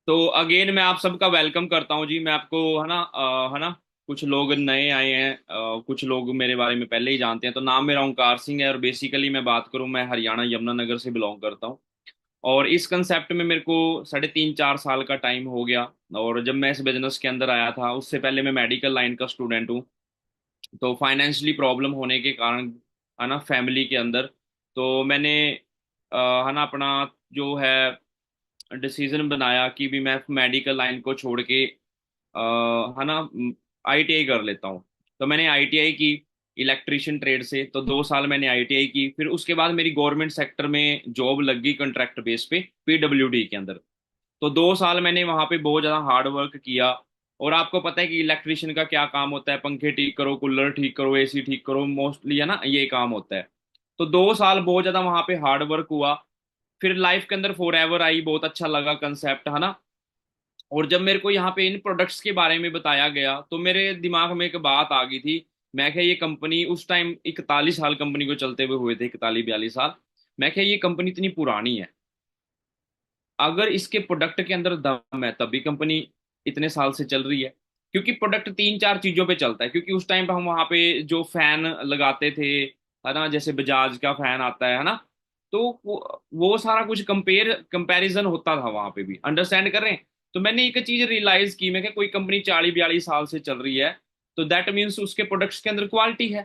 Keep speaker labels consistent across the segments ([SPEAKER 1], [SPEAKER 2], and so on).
[SPEAKER 1] तो अगेन मैं आप सबका वेलकम करता हूँ जी। मैं आपको है ना, कुछ लोग नए आए हैं, कुछ लोग मेरे बारे में पहले ही जानते हैं। तो नाम मेरा ओंकार सिंह है और बेसिकली मैं बात करूँ, मैं हरियाणा यमुनानगर से बिलोंग करता हूँ। और इस कंसेप्ट में मेरे को 3.5 4 साल का टाइम हो गया। और जब मैं इस बिजनेस के अंदर आया था, उससे पहले मैं मेडिकल लाइन का स्टूडेंट हूँ। तो फाइनेंशियली प्रॉब्लम होने के कारण, है ना, फैमिली के अंदर, तो मैंने है ना अपना जो है डिसीजन बनाया कि भी मैं मेडिकल लाइन को छोड़ के है ना आईटीआई कर लेता हूँ। तो मैंने आईटीआई की इलेक्ट्रिशियन ट्रेड से। तो 2 साल मैंने आईटीआई की, फिर उसके बाद मेरी गवर्नमेंट सेक्टर में जॉब लग गई कॉन्ट्रैक्ट बेस पे पीडब्ल्यूडी के अंदर। तो 2 साल मैंने वहां पे बहुत ज्यादा हार्ड वर्क किया। और आपको पता है कि इलेक्ट्रिशियन का क्या काम होता है, पंखे ठीक करो, कूलर ठीक करो, एसी ठीक करो, मोस्टली है ना ये काम होता है। तो 2 साल बहुत ज्यादा वहां पे हार्ड वर्क हुआ। फिर लाइफ के अंदर फॉर एवर आई, बहुत अच्छा लगा कंसेप्ट, है ना। और जब मेरे को यहाँ पे इन प्रोडक्ट्स के बारे में बताया गया तो मेरे दिमाग में एक बात आ गई थी। मैं क्या, ये कंपनी उस टाइम 41 साल कंपनी को चलते हुए हुए थे, 41 42 साल। मैं क्या, ये कंपनी इतनी पुरानी है, अगर इसके प्रोडक्ट के अंदर दम है तभी कंपनी इतने साल से चल रही है। क्योंकि प्रोडक्ट 3 4 चीजों पे चलता है। क्योंकि उस टाइम पे हम वहां पे जो फैन लगाते थे, है ना, जैसे बजाज का फैन आता है ना। तो वो सारा कुछ कंपैरिजन होता था वहां पे भी, अंडरस्टैंड कर रहे हैं। तो मैंने एक चीज रियलाइज की, मैं कि कोई कंपनी 40 42 साल से चल रही है, तो दैट मीन्स उसके प्रोडक्ट्स के अंदर क्वालिटी है।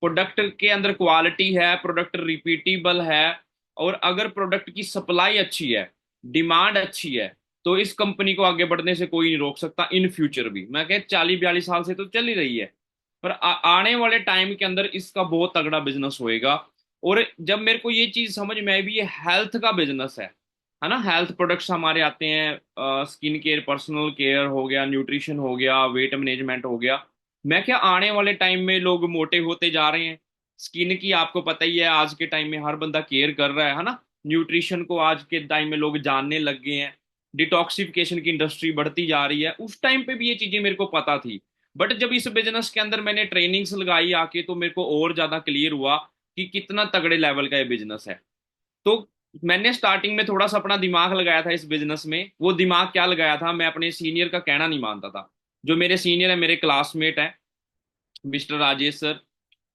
[SPEAKER 1] प्रोडक्ट के अंदर क्वालिटी है, प्रोडक्ट रिपीटेबल है। और अगर प्रोडक्ट की सप्लाई अच्छी है, डिमांड अच्छी है, तो इस कंपनी को आगे बढ़ने से कोई नहीं रोक सकता इन फ्यूचर भी। मैं कह 40 42 साल से तो चल ही रही है, पर आने वाले टाइम के अंदर इसका बहुत तगड़ा बिजनेस होएगा। और जब मेरे को ये चीज समझ में आई भी, ये हेल्थ का बिजनेस है ना। हेल्थ प्रोडक्ट्स हमारे आते हैं, स्किन केयर, पर्सनल केयर हो गया, न्यूट्रिशन हो गया, वेट मैनेजमेंट हो गया। मैं क्या, आने वाले टाइम में लोग मोटे होते जा रहे हैं। स्किन की आपको पता ही है, आज के टाइम में हर बंदा केयर कर रहा है ना। न्यूट्रिशन को आज के टाइम में लोग जानने लग गए हैं। डिटॉक्सिफिकेशन की इंडस्ट्री बढ़ती जा रही है। उस टाइम पे भी ये चीजें मेरे को पता थी। बट जब इस बिजनेस के अंदर मैंने ट्रेनिंग्स लगाई आके, तो मेरे को और ज्यादा क्लियर हुआ कि कितना तगड़े लेवल का ये बिजनेस है। तो मैंने स्टार्टिंग में थोड़ा सा अपना दिमाग लगाया था इस बिजनेस में। वो दिमाग क्या लगाया था, मैं अपने सीनियर का कहना नहीं मानता था। जो मेरे सीनियर है, मेरे क्लासमेट है, मिस्टर राजेश सर।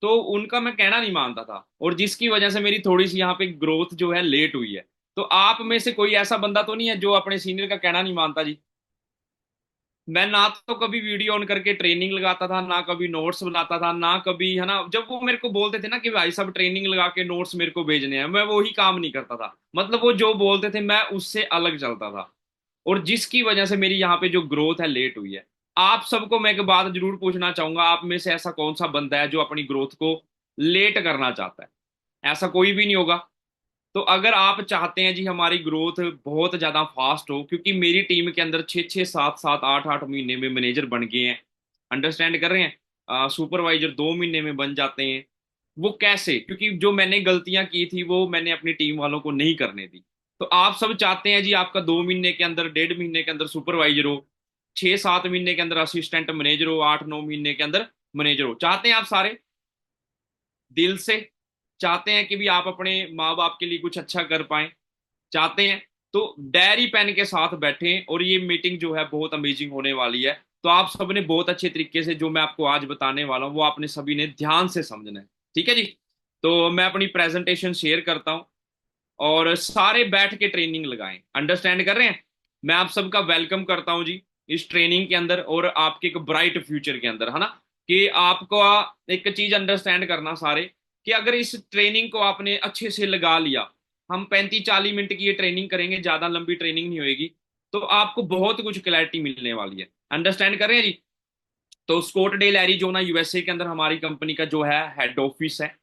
[SPEAKER 1] तो उनका मैं कहना नहीं मानता था, और जिसकी वजह से मेरी थोड़ी सी यहाँ पे ग्रोथ जो है लेट हुई है। तो आप में से कोई ऐसा बंदा तो नहीं है जो अपने सीनियर का कहना नहीं मानता जी? मैं ना तो कभी वीडियो ऑन करके ट्रेनिंग लगाता था, ना कभी नोट्स बनाता था, ना कभी, है ना, जब वो मेरे को बोलते थे ना कि भाई साहब ट्रेनिंग लगा के नोट्स मेरे को भेजने हैं, मैं वही काम नहीं करता था। मतलब वो जो बोलते थे मैं उससे अलग चलता था। और जिसकी वजह से मेरी यहाँ पे जो ग्रोथ है लेट हुई है। आप सबको मैं एक बात जरूर पूछना चाहूंगा, आप में से ऐसा कौन सा बंदा है जो अपनी ग्रोथ को लेट करना चाहता है? ऐसा कोई भी नहीं होगा। तो अगर आप चाहते हैं जी हमारी ग्रोथ बहुत ज्यादा फास्ट हो, क्योंकि मेरी टीम के अंदर 6 6 7 7 8 8 महीने में मैनेजर बन गए हैं, अंडरस्टैंड कर रहे हैं, सुपरवाइजर 2 महीने में बन जाते हैं। वो कैसे? क्योंकि जो मैंने गलतियां की थी वो मैंने अपनी टीम वालों को नहीं करने दी। तो आप सब चाहते हैं जी आपका 2 महीने के अंदर, 1.5 महीने के अंदर सुपरवाइजर हो, 6 7 महीने के अंदर असिस्टेंट मैनेजर हो, 8 9 महीने के अंदर मैनेजर हो। चाहते हैं आप सारे दिल से? चाहते हैं कि भी आप अपने माँ बाप के लिए कुछ अच्छा कर पाए? चाहते हैं? तो डायरी पेन के साथ बैठें, और ये मीटिंग जो है बहुत अमेजिंग होने वाली है। तो आप सबने बहुत अच्छे तरीके से जो मैं आपको आज बताने वाला हूँ वो आपने सभी ने ध्यान से समझना है, ठीक है जी। तो मैं अपनी प्रेजेंटेशन शेयर करता हूँ, और सारे बैठ के ट्रेनिंग लगाएं, अंडरस्टैंड कर रहे हैं। मैं आप सबका वेलकम करता हूं जी इस ट्रेनिंग के अंदर, और आपके एक ब्राइट फ्यूचर के अंदर, है ना। कि आपको एक चीज अंडरस्टैंड करना सारे, कि अगर इस ट्रेनिंग को आपने अच्छे से लगा लिया, हम 35 40 मिनट की ये ट्रेनिंग करेंगे, ज्यादा लंबी ट्रेनिंग नहीं होगी। तो आपको बहुत कुछ क्लैरिटी मिलने वाली है, अंडरस्टैंड कर रहे हैं जी। तो स्कॉटडेल एरिजोना यूएसए के अंदर हमारी कंपनी का जो है हेड ऑफिस है।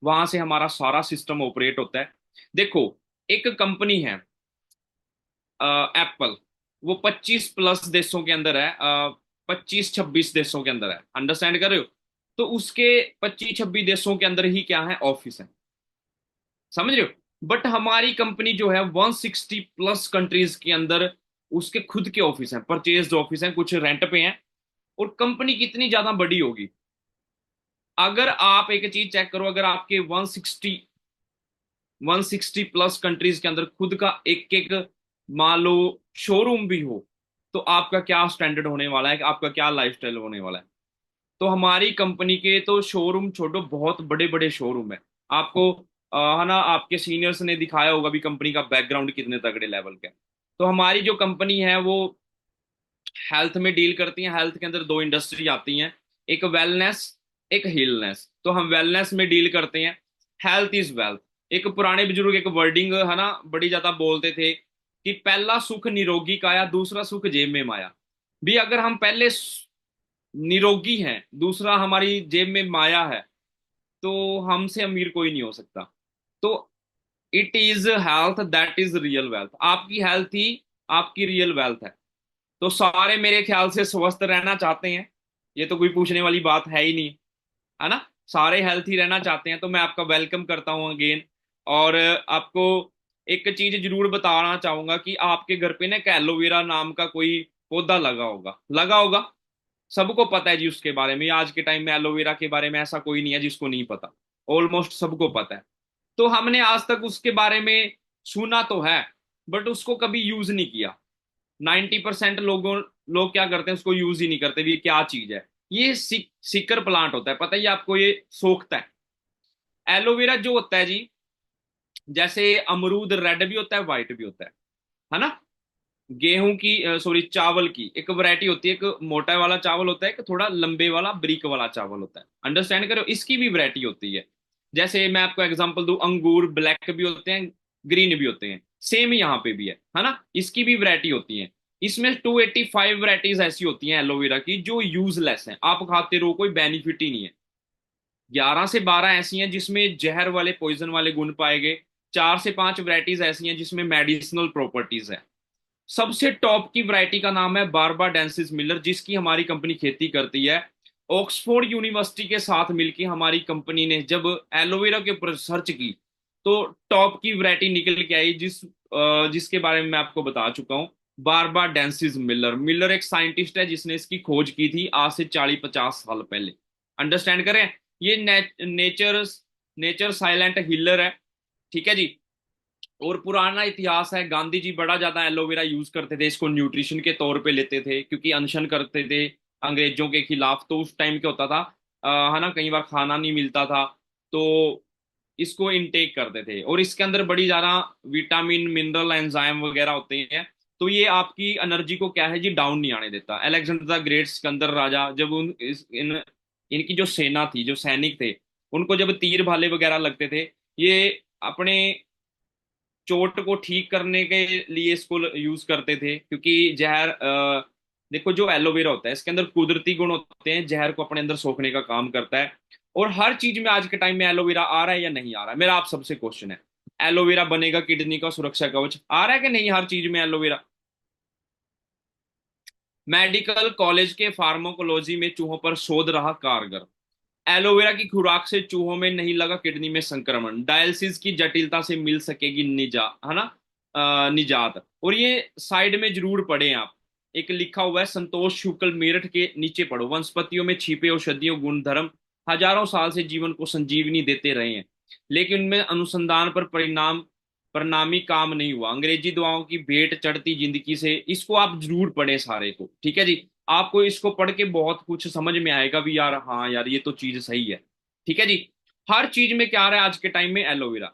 [SPEAKER 1] वहां से हमारा सारा सिस्टम ऑपरेट होता है। देखो, एक कंपनी है एप्पल, वो 25 प्लस देशों के अंदर है, 25 26 देशों के अंदर है, अंडरस्टैंड कर रहे हो। तो उसके 25 26 देशों के अंदर ही क्या है, ऑफिस है, समझ रहे हो। बट हमारी कंपनी जो है 160 प्लस कंट्रीज के अंदर उसके खुद के ऑफिस हैं, परचेज ऑफिस हैं, कुछ रेंट पे हैं। और कंपनी कितनी ज्यादा बड़ी होगी, अगर आप एक चीज चेक करो, अगर आपके 160 प्लस कंट्रीज के अंदर खुद का एक एक, मान लो, शोरूम भी हो, तो आपका क्या स्टैंडर्ड होने वाला है, आपका क्या लाइफस्टाइल होने वाला है। तो हमारी कंपनी के तो शोरूम छोड़ो, बहुत बड़े बड़े शोरूम है। आपको है ना, आपके सीनियर्स ने दिखाया होगा भी कंपनी का बैकग्राउंड कितने तगड़े लेवल का है। तो हमारी जो कंपनी है वो हेल्थ में डील करती है। हेल्थ के अंदर दो इंडस्ट्री आती हैं, एक वेलनेस, एक हीलनेस। तो हम वेलनेस में डील करते हैं। Health is wealth. एक पुराने बुजुर्ग एक वर्डिंग है ना, बड़ी ज्यादा बोलते थे कि पहला सुख निरोगी काया, दूसरा सुख जेब में माया। भी अगर हम पहले निरोगी हैं, दूसरा हमारी जेब में माया है, तो हमसे अमीर कोई नहीं हो सकता। तो it is health that is real wealth. आपकी हेल्थ ही आपकी रियल वेल्थ है। तो सारे मेरे ख्याल से स्वस्थ रहना चाहते हैं, ये तो कोई पूछने वाली बात है ही नहीं, है ना। सारे हेल्थी रहना चाहते हैं, तो मैं आपका वेलकम करता हूं अगेन। और आपको एक चीज जरूर बताना चाहूंगा कि आपके घर पे ना एक एलोवेरा नाम का कोई पौधा लगा होगा, लगा होगा। सबको पता है जी उसके बारे में। आज के टाइम में एलोवेरा के बारे में ऐसा कोई नहीं है जिसको नहीं पता। ऑलमोस्ट सबको पता है। तो हमने आज तक उसके बारे में सुना तो है, बट उसको कभी यूज नहीं किया। 90% लोग क्या करते हैं, उसको यूज ही नहीं करते भी। ये क्या चीज है? ये सिकर प्लांट होता है, पता ही आपको, ये सोखता है। एलोवेरा जो होता है जी, जैसे अमरूद रेड भी होता है, व्हाइट भी होता है ना। गेहूं की, सॉरी, चावल की एक वैरायटी होती है। एक मोटा वाला चावल होता है, एक थोड़ा लंबे वाला ब्रिक वाला चावल होता है। अंडरस्टैंड करो, इसकी भी वैरायटी होती है। जैसे मैं आपको एग्जांपल दूं, अंगूर ब्लैक भी होते हैं, ग्रीन भी होते हैं। सेम यहाँ पे भी है ना। इसकी भी वैरायटी होती है। इसमें 285 वैरायटीज ऐसी होती हैं एलोवेरा की जो यूजलेस हैं, आप खाते रहो, कोई बेनिफिट ही नहीं है। 11 से 12 ऐसी हैं जिसमें जहर वाले, पॉइजन वाले गुण पाए गए। 4 से 5 वैरायटीज ऐसी हैं जिसमें मेडिसिनल प्रॉपर्टीज है। सबसे टॉप की वैरायटी का नाम है बारबा डेंसिस मिलर, जिसकी हमारी कंपनी खेती करती है। ऑक्सफोर्ड यूनिवर्सिटी के साथ मिलकर हमारी कंपनी ने जब एलोवेरा के ऊपर सर्च की, तो टॉप की वैरायटी निकल के आई, जिसके बारे में मैं आपको बता चुका हूं। बारबा डेंसिस मिलर। मिलर एक साइंटिस्ट है जिसने इसकी खोज की थी आज से 40-50 साल पहले। अंडरस्टैंड करें। ये नेचर नेचर साइलेंट हीलर है। ठीक है जी। और पुराना इतिहास है, गांधी जी बड़ा ज्यादा एलोवेरा यूज करते थे, इसको न्यूट्रिशन के तौर पे लेते थे, क्योंकि अनशन करते थे अंग्रेजों के खिलाफ। तो उस टाइम क्या होता था, है ना, कई बार खाना नहीं मिलता था, तो इसको इनटेक करते थे। और इसके अंदर बड़ी ज्यादा विटामिन, मिनरल, एंजाइम वगैरह होते हैं। तो ये आपकी एनर्जी को क्या है जी, डाउन नहीं आने देता। अलेक्जेंडर द ग्रेट सिकंदर राजा, जब इनकी जो सेना थी, जो सैनिक थे, उनको जब तीर भाले वगैरह लगते थे, ये अपने चोट को ठीक करने के लिए इसको यूज करते थे। क्योंकि जहर, देखो, जो एलोवेरा होता है इसके अंदर कुदरती गुण होते हैं, जहर को अपने अंदर सोखने का काम करता है। और हर चीज में आज के टाइम में एलोवेरा आ रहा है या नहीं आ रहा है, मेरा आप सबसे क्वेश्चन है। एलोवेरा बनेगा किडनी का सुरक्षा कवच, आ रहा है कि नहीं हर चीज में एलोवेरा? मेडिकल कॉलेज के फार्माकोलॉजी में चूहों पर शोध रहा कारगर। एलोवेरा की खुराक से चूहों में नहीं लगा किडनी में संक्रमण। डायलिसिस की जटिलता से मिल सकेगी है ना, निजात। और ये साइड में जरूर पढ़ें आप। एक लिखा हुआ है, संतोष शुक्ल मेरठ के नीचे पढ़ो। वनस्पतियों में छिपे औषधियों गुणधर्म हजारों साल से जीवन को संजीवनी देते रहे हैं, लेकिन उनमें अनुसंधान पर परिणामी काम नहीं हुआ। अंग्रेजी दवाओं की भेंट चढ़ती जिंदगी से, इसको आप जरूर पढ़ें सारे को। ठीक है जी। आपको इसको पढ़ के बहुत कुछ समझ में आएगा भी, यार हाँ यार, ये तो चीज सही है। ठीक है जी। हर चीज में क्या आ रहा है आज के टाइम में, एलोवेरा।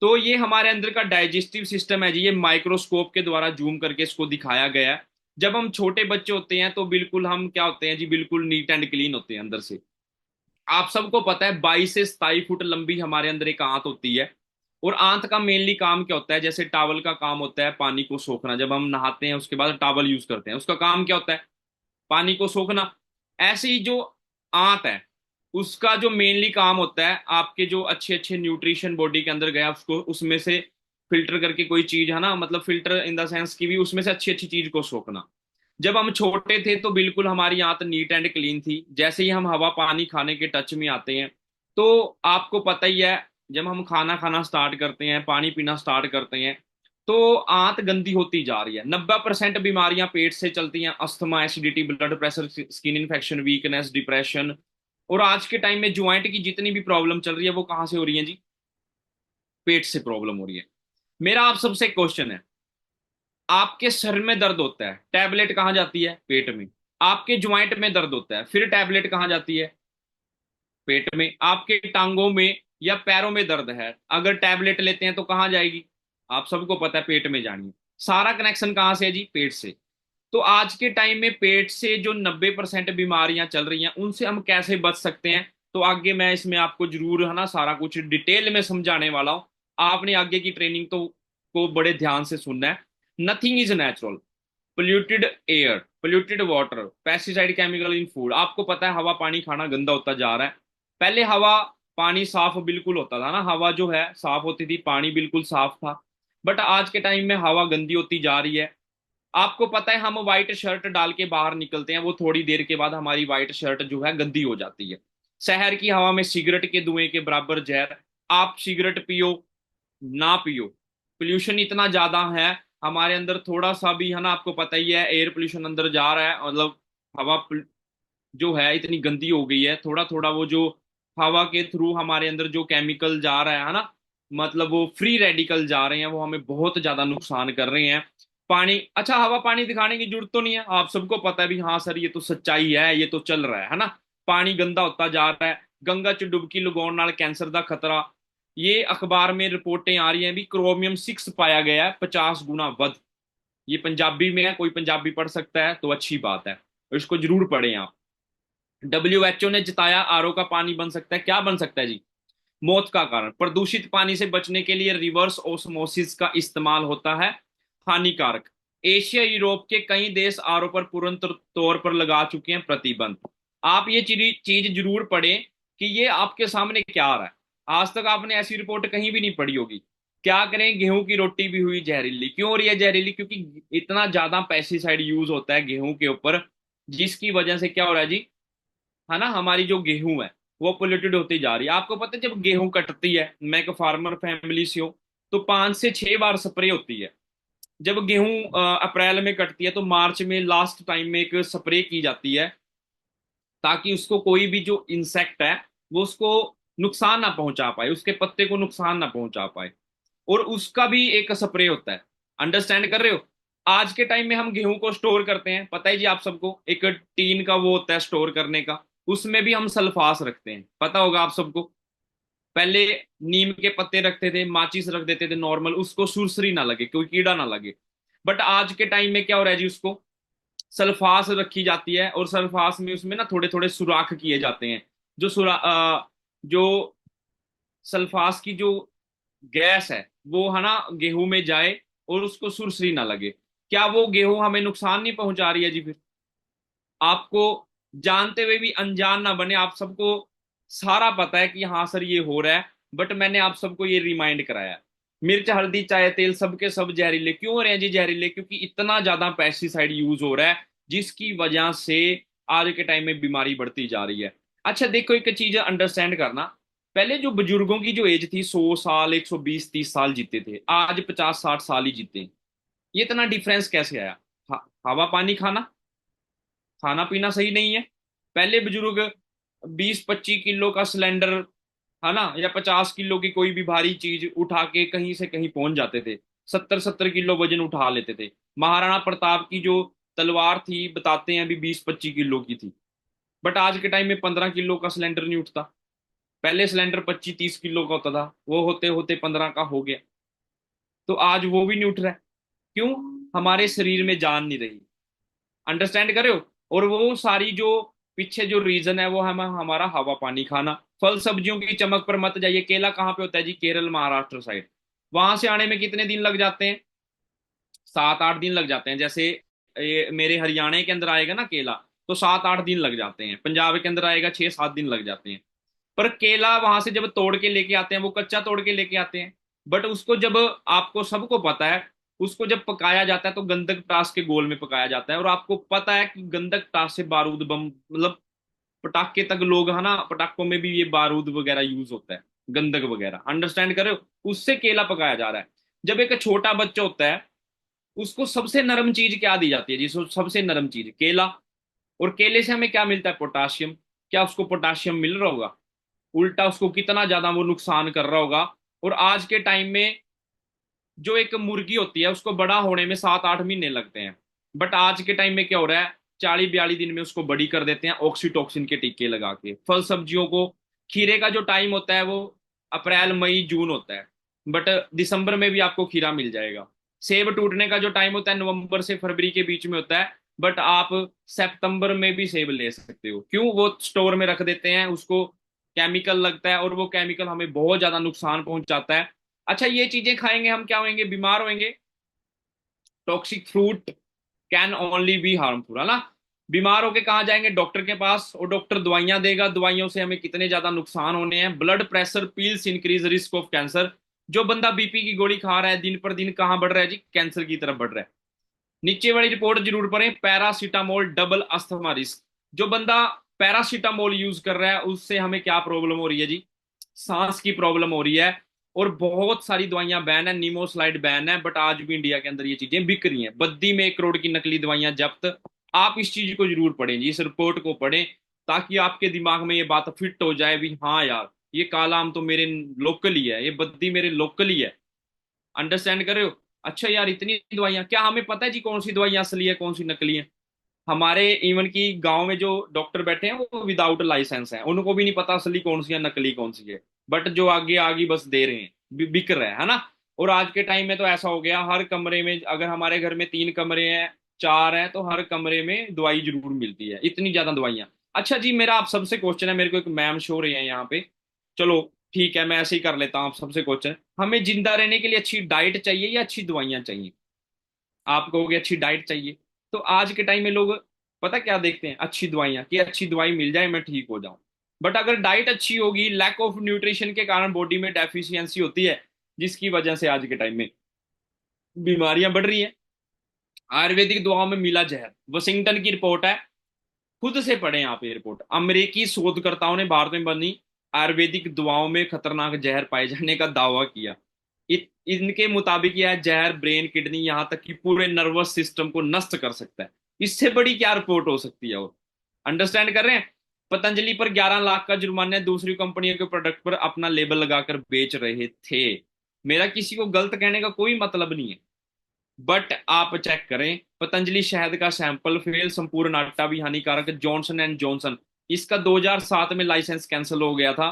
[SPEAKER 1] तो ये हमारे अंदर का डाइजेस्टिव सिस्टम है जी, ये माइक्रोस्कोप के द्वारा जूम करके इसको दिखाया गया है। जब हम छोटे बच्चे होते हैं तो बिल्कुल हम क्या होते हैं जी, बिल्कुल नीट एंड क्लीन होते हैं अंदर से। आप सबको पता है 22 से 27 फुट लंबी हमारे अंदर एक आंत होती है। और आंत का मेनली काम क्या होता है, जैसे टावल का काम होता है पानी को सोखना, जब हम नहाते हैं उसके बाद टावल यूज करते हैं, उसका काम क्या होता है, पानी को सोखना। ऐसे ही जो आंत है, उसका जो मेनली काम होता है, आपके जो अच्छे अच्छे न्यूट्रिशन बॉडी के अंदर गया, उसको उसमें से फिल्टर करके कोई चीज, है ना, मतलब फिल्टर इन द सेंस की भी उसमें से अच्छी अच्छी चीज को सोखना। जब हम छोटे थे तो बिल्कुल हमारी आंत नीट एंड क्लीन थी। जैसे ही हम हवा पानी खाने के टच में आते हैं, तो आपको पता ही है, जब हम खाना खाना स्टार्ट करते हैं, पानी पीना स्टार्ट करते हैं, तो आंत गंदी होती जा रही है। 90% बीमारियां पेट से चलती हैं, asthma, acidity, blood pressure, skin infection, weakness, depression. और आज के टाइम में ज्वाइंट की जितनी भी प्रॉब्लम चल रही है, वो कहाँ से हो रही है जी, पेट से प्रॉब्लम हो रही है। मेरा आप सबसे क्वेश्चन है, आपके सर में दर्द होता है, टैबलेट कहाँ जाती है? पेट में। आपके ज्वाइंट में दर्द होता है, फिर टैबलेट कहाँ जाती है? पेट में। आपके टांगों में या पैरों में दर्द है, अगर टैबलेट लेते हैं तो कहाँ जाएगी? आप सबको पता है पेट में जानी है। सारा कनेक्शन कहाँ से है जी? पेट से। तो आज के टाइम में पेट से जो 90% बीमारियां चल रही हैं उनसे हम कैसे बच सकते हैं, तो आगे मैं इसमें आपको जरूर है ना सारा कुछ डिटेल में समझाने वाला हूं। आपने आगे की ट्रेनिंग तो को बड़े ध्यान से सुनना है। Nothing is natural. Polluted air, polluted water, pesticide, chemical in food. आपको पता है हवा पानी खाना गंदा होता जा रहा है। पहले हवा पानी साफ बिल्कुल होता था ना, हवा जो है साफ होती थी, पानी बिल्कुल साफ था। बट आज के टाइम में हवा गंदी होती जा रही है। आपको पता है हम व्हाइट शर्ट डाल के बाहर निकलते हैं, वो थोड़ी देर के बाद हमारी व्हाइट शर्ट जो है गंदी हो जाती है। शहर की हवा में सिगरेट के धुएं के बराबर जहर। आप सिगरेट पियो ना पियो, पोल्यूशन इतना ज्यादा है हमारे अंदर। थोड़ा सा भी है ना, आपको पता ही है एयर पोल्यूशन अंदर जा रहा है, मतलब हवा जो है इतनी गंदी हो गई है। थोड़ा थोड़ा वो जो हवा के थ्रू हमारे अंदर जो केमिकल जा रहा है ना, मतलब वो फ्री रेडिकल जा रहे हैं, वो हमें बहुत ज्यादा नुकसान कर रहे हैं। पानी, अच्छा हवा पानी दिखाने की जरूरत तो नहीं है, आप सबको पता है भी हाँ सर ये तो सच्चाई है, ये तो चल रहा है ना। पानी गंदा होता जा रहा है। गंगा च डुबकी लगाने नाल कैंसर का खतरा। ये अखबार में रिपोर्टें आ रही हैं भी क्रोमियम 6 पाया गया है 50 गुना वध। ये पंजाबी में है, कोई पंजाबी पढ़ सकता है तो अच्छी बात है, और इसको जरूर पढ़ें आप। WHO ने जिताया आरओ का पानी बन सकता है, क्या बन सकता है जी? मौत का कारण। प्रदूषित पानी से बचने के लिए रिवर्स ओस्मोसिस का इस्तेमाल होता है, हानिकारक। एशिया यूरोप के कई देश आरओ पर पूर्ण तौर पर लगा चुके हैं प्रतिबंध। आप ये चीज जरूर पढ़ें कि ये आपके सामने क्या आ रहा है। आज तक आपने ऐसी रिपोर्ट कहीं भी नहीं पढ़ी होगी। क्या करें, गेहूं की रोटी भी हुई जहरीली। क्यों हो रही है जहरीली? क्योंकि इतना ज्यादा पेस्टिसाइड यूज होता है गेहूं के ऊपर, जिसकी वजह से क्या हो रहा है जी, है ना, हमारी जो गेहूं है वो पोल्यूटेड होती जा रही है। आपको पता है जब गेहूं कटती है, मैं एक फार्मर फैमिली से हूँ, तो 5 से 6 बार स्प्रे होती है। जब गेहूं अप्रैल में कटती है तो मार्च में लास्ट टाइम में एक स्प्रे की जाती है, ताकि उसको कोई भी जो इंसेक्ट है वो उसको नुकसान ना पहुंचा पाए, उसके पत्ते को नुकसान ना पहुंचा पाए। और उसका भी एक स्प्रे होता है। अंडरस्टैंड कर रहे हो? आज के टाइम में हम गेहूं को स्टोर करते हैं, पता है जी आप सबको, एक टीन का वो होता है स्टोर करने का, उसमें भी हम सल्फास रखते हैं, पता होगा आप सबको। पहले नीम के पत्ते रखते थे, माचिस रख देते थे नॉर्मल, उसको सुरसरी ना लगे, कोई कीड़ा ना लगे। बट आज के टाइम में क्या हो रहा है जी, उसको सल्फास रखी जाती है, और सल्फास में उसमें ना थोड़े थोड़े सुराख किए जाते हैं। जो सल्फास की जो गैस है वो है ना गेहूं में जाए और उसको सुरसरी ना लगे। क्या वो गेहूं हमें नुकसान नहीं पहुंचा रही है जी? फिर आपको जानते हुए भी अनजान ना बने, आप सबको सारा पता है कि हाँ सर ये हो रहा है, बट मैंने आप सबको ये रिमाइंड कराया। मिर्च हल्दी चाय तेल सबके सब जहरीले क्यों हो रहे हैं जी? जहरीले क्योंकि इतना ज्यादा पेस्टिसाइड यूज हो रहा है, जिसकी वजह से आज के टाइम में बीमारी बढ़ती जा रही है। अच्छा देखो, एक चीज अंडरस्टैंड करना, पहले जो बुजुर्गों की जो एज थी 100 साल, 120 30 साल जीते थे, आज 50 60 साल ही जीते हैं। ये इतना डिफरेंस कैसे आया? हवा पानी खाना, खाना पीना सही नहीं है। पहले बुजुर्ग 20 25 किलो का सिलेंडर, है ना, या 50 किलो की कोई भी भारी चीज उठा के कहीं से कहीं पहुंच जाते थे। 70 70 किलो वजन उठा लेते थे। महाराणा प्रताप की जो तलवार थी बताते हैं अभी 20 25 किलो की थी। बट आज के टाइम में 15 किलो का सिलेंडर नहीं उठता। पहले सिलेंडर 25 30 किलो का होता था, वो होते होते 15 का हो गया। तो आज वो भी नहीं उठ रहा है। क्यों? हमारे शरीर में जान नहीं रही। अंडरस्टैंड कर रहे हो? और वो सारी जो पीछे जो रीजन है वो है हमारा हवा पानी खाना। फल सब्जियों की चमक पर मत जाइए। केला कहाँ पे होता है जी? केरल महाराष्ट्र साइड। वहां से आने में कितने दिन लग जाते हैं? 7 8 दिन लग जाते हैं। जैसे ये मेरे हरियाणा के अंदर आएगा ना केला, तो 7 8 दिन लग जाते हैं। पंजाब के अंदर आएगा 6 7 दिन लग जाते हैं। पर केला वहां से जब तोड़ के लेके आते हैं वो कच्चा तोड़ के लेके आते हैं। बट उसको जब, आपको सबको पता है, उसको जब पकाया जाता है तो गंधक टास के गोल में पकाया जाता है। और आपको पता है कि गंधक टास से बारूद बम, मतलब पटाखे तक लोग, है ना, पटाखों में भी ये बारूद वगैरह यूज होता है, गंधक वगैरह। अंडरस्टैंड कर रहे हो? उससे केला पकाया जा रहा है। जब एक छोटा बच्चा होता है, उसको सबसे नरम चीज क्या दी जाती है जी? सबसे नरम चीज केला। और केले से हमें क्या मिलता है? पोटाशियम। क्या उसको पोटाशियम मिल रहा होगा? उल्टा उसको कितना ज्यादा वो नुकसान कर रहा होगा। और आज के टाइम में जो एक मुर्गी होती है उसको बड़ा होने में 7-8 महीने लगते हैं, बट आज के टाइम में क्या हो रहा है, 40-42 दिन में उसको बड़ी कर देते हैं ऑक्सीटोक्सिन के टीके लगा के। फल सब्जियों को, खीरे का जो टाइम होता है वो अप्रैल मई जून होता है, बट दिसंबर में भी आपको खीरा मिल जाएगा। सेब टूटने का जो टाइम होता है नवंबर से फरवरी के बीच में होता है, बट आप सितंबर में भी सेब ले सकते हो। क्यों? वो स्टोर में रख देते हैं उसको, केमिकल लगता है और वो केमिकल हमें बहुत ज्यादा नुकसान पहुंचाता है। अच्छा, ये चीजें खाएंगे हम क्या होंगे? बीमार होंगे। Toxic fruit can only be harmful, है ना। बीमार होके कहाँ जाएंगे? डॉक्टर के पास, और डॉक्टर दवाइयां देगा, दवाइयों से हमें कितने ज्यादा नुकसान होने हैं। Blood pressure peels increase risk of cancer. जो बंदा बीपी की गोली खा रहा है दिन पर दिन कहाँ बढ़ रहा है जी? कैंसर की तरफ बढ़ रहा है। नीचे वाली रिपोर्ट जरूर पढ़ें, पैरासीटामोल डबल अस्थमा रिस्क। जो बंदा पैरासीटामोल यूज कर रहा है उससे हमें क्या प्रॉब्लम हो रही है जी? सांस की प्रॉब्लम हो रही है। और बहुत सारी दवाइयां बैन है, नीमोस्लाइड बैन है, बट आज भी इंडिया के अंदर ये चीजें बिक रही हैं। बद्दी में 1 करोड़ की नकली दवाइयां जब्त। आप इस चीज को जरूर पढ़ें जी, इस रिपोर्ट को पढ़ें, ताकि आपके दिमाग में ये बात फिट हो जाए भी, हाँ यार ये काला आम तो मेरे लोकल ही है, ये बद्दी मेरे लोकल ही है। अंडरस्टैंड कर रहे हो? अच्छा यार, इतनी दवाइयां, क्या हमें पता है जी कौन सी दवाइयां असली है कौन सी नकली है? हमारे इवन की गांव में जो डॉक्टर बैठे हैं वो विदाउट लाइसेंस हैं, उनको भी नहीं पता असली कौन सी है नकली कौन सी है। बट जो आगे आगे बस दे रहे हैं, बिक रहा है ना। और आज के टाइम में तो ऐसा हो गया, हर कमरे में, अगर हमारे घर में 3 कमरे हैं, 4 हैं, तो हर कमरे में दवाई जरूर मिलती है, इतनी ज्यादा दवाइयां। अच्छा जी, मेरा आप सबसे क्वेश्चन है, मेरे को एक मैम शो रही है यहाँ पे। चलो ठीक है, मैं ऐसे ही कर लेता हूँ। आप सबसे क्वेश्चन, हमें जिंदा रहने के लिए अच्छी डाइट चाहिए या अच्छी दवाइयां चाहिए? आप कहोगे अच्छी डाइट चाहिए, तो आज के टाइम में लोग पता क्या देखते हैं? अच्छी दवाइयां, कि अच्छी दवाई मिल जाए मैं ठीक हो जाऊं। बट अगर डाइट अच्छी होगी, लैक ऑफ न्यूट्रिशन के कारण बॉडी में डेफिशिएंसी होती है, जिसकी वजह से आज के टाइम में बीमारियां बढ़ रही हैं। आयुर्वेदिक दवाओं में मिला जहर, वॉशिंगटन की रिपोर्ट है, खुद से पढ़ें आप ये रिपोर्ट। अमेरिकी शोधकर्ताओं ने भारत में बनी आयुर्वेदिक दवाओं में खतरनाक जहर पाए जाने का दावा किया। इनके मुताबिक यह जहर ब्रेन, किडनी, यहाँ तक कि पूरे नर्वस सिस्टम को नष्ट कर सकता है। इससे बड़ी क्या रिपोर्ट हो सकती है? और अंडरस्टैंड कर रहे हैं? पतंजलि पर 11 लाख का जुर्माना, दूसरी कंपनियों के प्रोडक्ट पर अपना लेबल लगाकर बेच रहे थे। मेरा किसी को गलत कहने का कोई मतलब नहीं है, बट आप चेक करें, पतंजलि शहद का सैंपल फेल, संपूर्ण आटा भी हानिकारक। जॉनसन एंड जॉनसन, इसका 2007 में लाइसेंस कैंसिल हो गया था,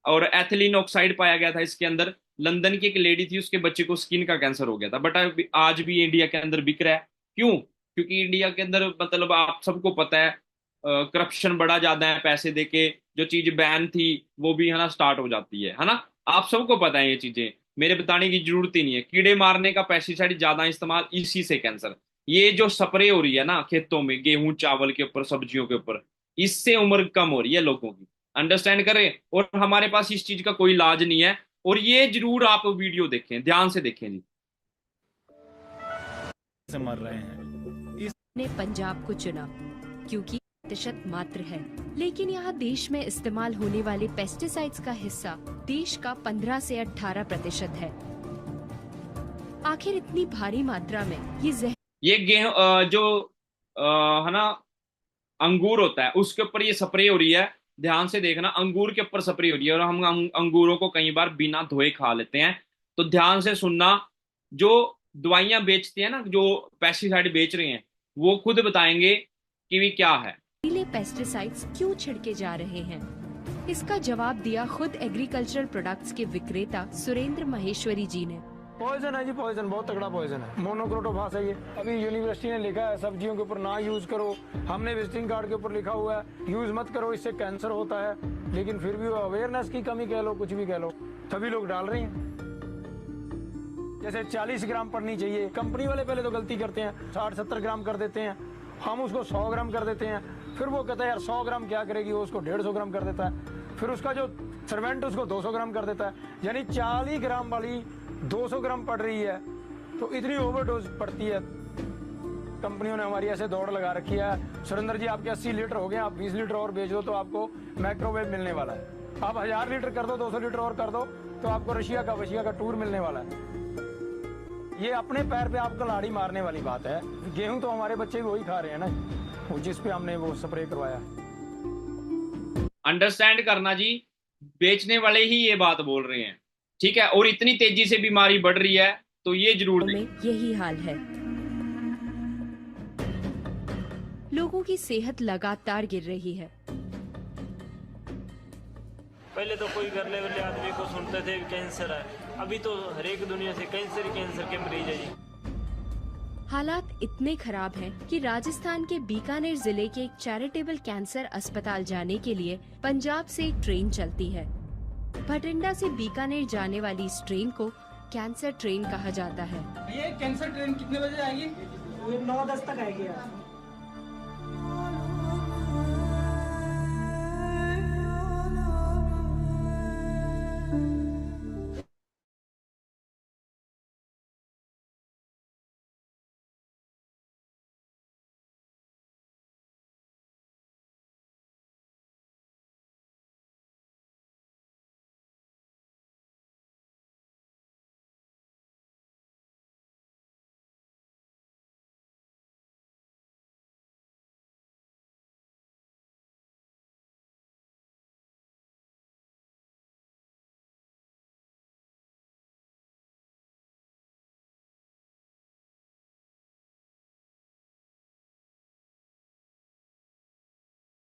[SPEAKER 1] और एथिलीन ऑक्साइड पाया गया था इसके अंदर। लंदन की एक लेडी थी, उसके बच्चे को स्किन का कैंसर हो गया था, बट आज भी इंडिया के अंदर बिक रहा है। क्यों? क्योंकि इंडिया के अंदर, मतलब आप सबको पता है, करप्शन बड़ा ज्यादा है, पैसे देके जो चीज बैन थी वो भी है ना स्टार्ट हो जाती है ना। आप सबको पता है ये चीजें, मेरे बताने की जरूरत ही नहीं है। कीड़े मारने का पेस्टिसाइड ज्यादा इस्तेमाल, इसी से कैंसर। ये जो स्प्रे हो रही है ना खेतों में, गेहूं चावल के ऊपर, सब्जियों के ऊपर, इससे उम्र कम हो रही है लोगों की। अंडरस्टैंड करें? और हमारे पास इस चीज का कोई इलाज नहीं है। और ये जरूर आप वीडियो देखें, ध्यान से देखें जी।
[SPEAKER 2] से मर रहे हैं।
[SPEAKER 3] ने पंजाब को चुना क्योंकि प्रतिशत मात्र है, लेकिन यहाँ देश में इस्तेमाल होने वाले पेस्टिसाइड्स का हिस्सा देश का 15 से 18% है। आखिर इतनी भारी मात्रा में
[SPEAKER 1] ये गेहूं जो है ना अंगूर होता है, उसके ऊपर ये स्प्रे हो रही है। ध्यान से देखना, अंगूर के ऊपर स्प्रे हो रही है, और हम अंगूरों को कई बार बिना धोए खा लेते हैं। तो ध्यान से सुनना, जो दवाइयां बेचती है ना, जो पेस्टिसाइड बेच रहे हैं, वो खुद बताएंगे कि भी क्या है।
[SPEAKER 3] जहरीले पेस्टिसाइड्स क्यों छिड़के जा रहे हैं? इसका जवाब दिया खुद एग्रीकल्चरल प्रोडक्ट्स के विक्रेता सुरेंद्र महेश्वरी जी ने।
[SPEAKER 2] पॉइजन है जी, पॉइजन, बहुत तगड़ा पॉइजन है। मोनोक्रोटोफास है ये। अभी यूनिवर्सिटी ने लिखा है सब्जियों के ऊपर ना यूज करो, हमने विजिटिंग कार्ड के ऊपर लिखा हुआ है यूज मत करो, इससे कैंसर होता है। लेकिन फिर भी अवेयरनेस की कमी कह लो, कुछ भी कह लो, सभी लोग डाल रहे हैं। जैसे 40 ग्राम पड़नी चाहिए, कंपनी वाले पहले तो गलती करते हैं, 60-70 ग्राम कर देते हैं, हम उसको 100 ग्राम कर देते हैं। फिर वो कहता है यार 100 ग्राम क्या करेगी, वो उसको 150 ग्राम कर देता है। फिर उसका जो सर्वेंट उसको 200 ग्राम कर देता है। यानी 40 ग्राम वाली 200 ग्राम पड़ रही है, तो इतनी ओवरडोज पड़ती है। कंपनियों ने हमारी ऐसे दौड़ लगा रखी है, सुरेंद्र जी आपके 80 लीटर हो गए, आप 20 लीटर और बेच दो तो आपको माइक्रोवेव मिलने वाला है। आप 1000 लीटर कर दो, 200 लीटर और कर दो, तो आपको रशिया का टूर मिलने वाला है। ये अपने पैर पे आपको लाड़ी मारने वाली बात है। गेहूं तो हमारे बच्चे भी वही खा रहे हैं ना, वो जिस पे हमने वो स्प्रे करवाया।
[SPEAKER 1] अंडरस्टैंड करना जी, बेचने वाले ही ये बात बोल रहे हैं, ठीक है। और इतनी तेजी से बीमारी बढ़ रही है, तो ये जरूर
[SPEAKER 3] में
[SPEAKER 1] देखें।
[SPEAKER 3] यही हाल है। लोगों की सेहत लगातार गिर रही है।
[SPEAKER 4] पहले तो कोई घर लेवल आदमी को सुनते थे कैंसर है, अभी तो हर एक दुनिया से कैंसर के मरीज है जी।
[SPEAKER 3] हालात इतने खराब हैं कि राजस्थान के बीकानेर जिले के एक चैरिटेबल कैंसर अस्पताल जाने के लिए पंजाब से एक ट्रेन चलती है। भटिंडा से बीकानेर जाने वाली इस ट्रेन को कैंसर ट्रेन कहा जाता है।
[SPEAKER 5] ये कैंसर ट्रेन कितने बजे आएगी?
[SPEAKER 6] ये 9-10 तक आएगी यार।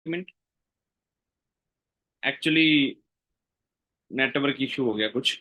[SPEAKER 1] मिनट, एक्चुअली नेटवर्क इशू हो गया कुछ।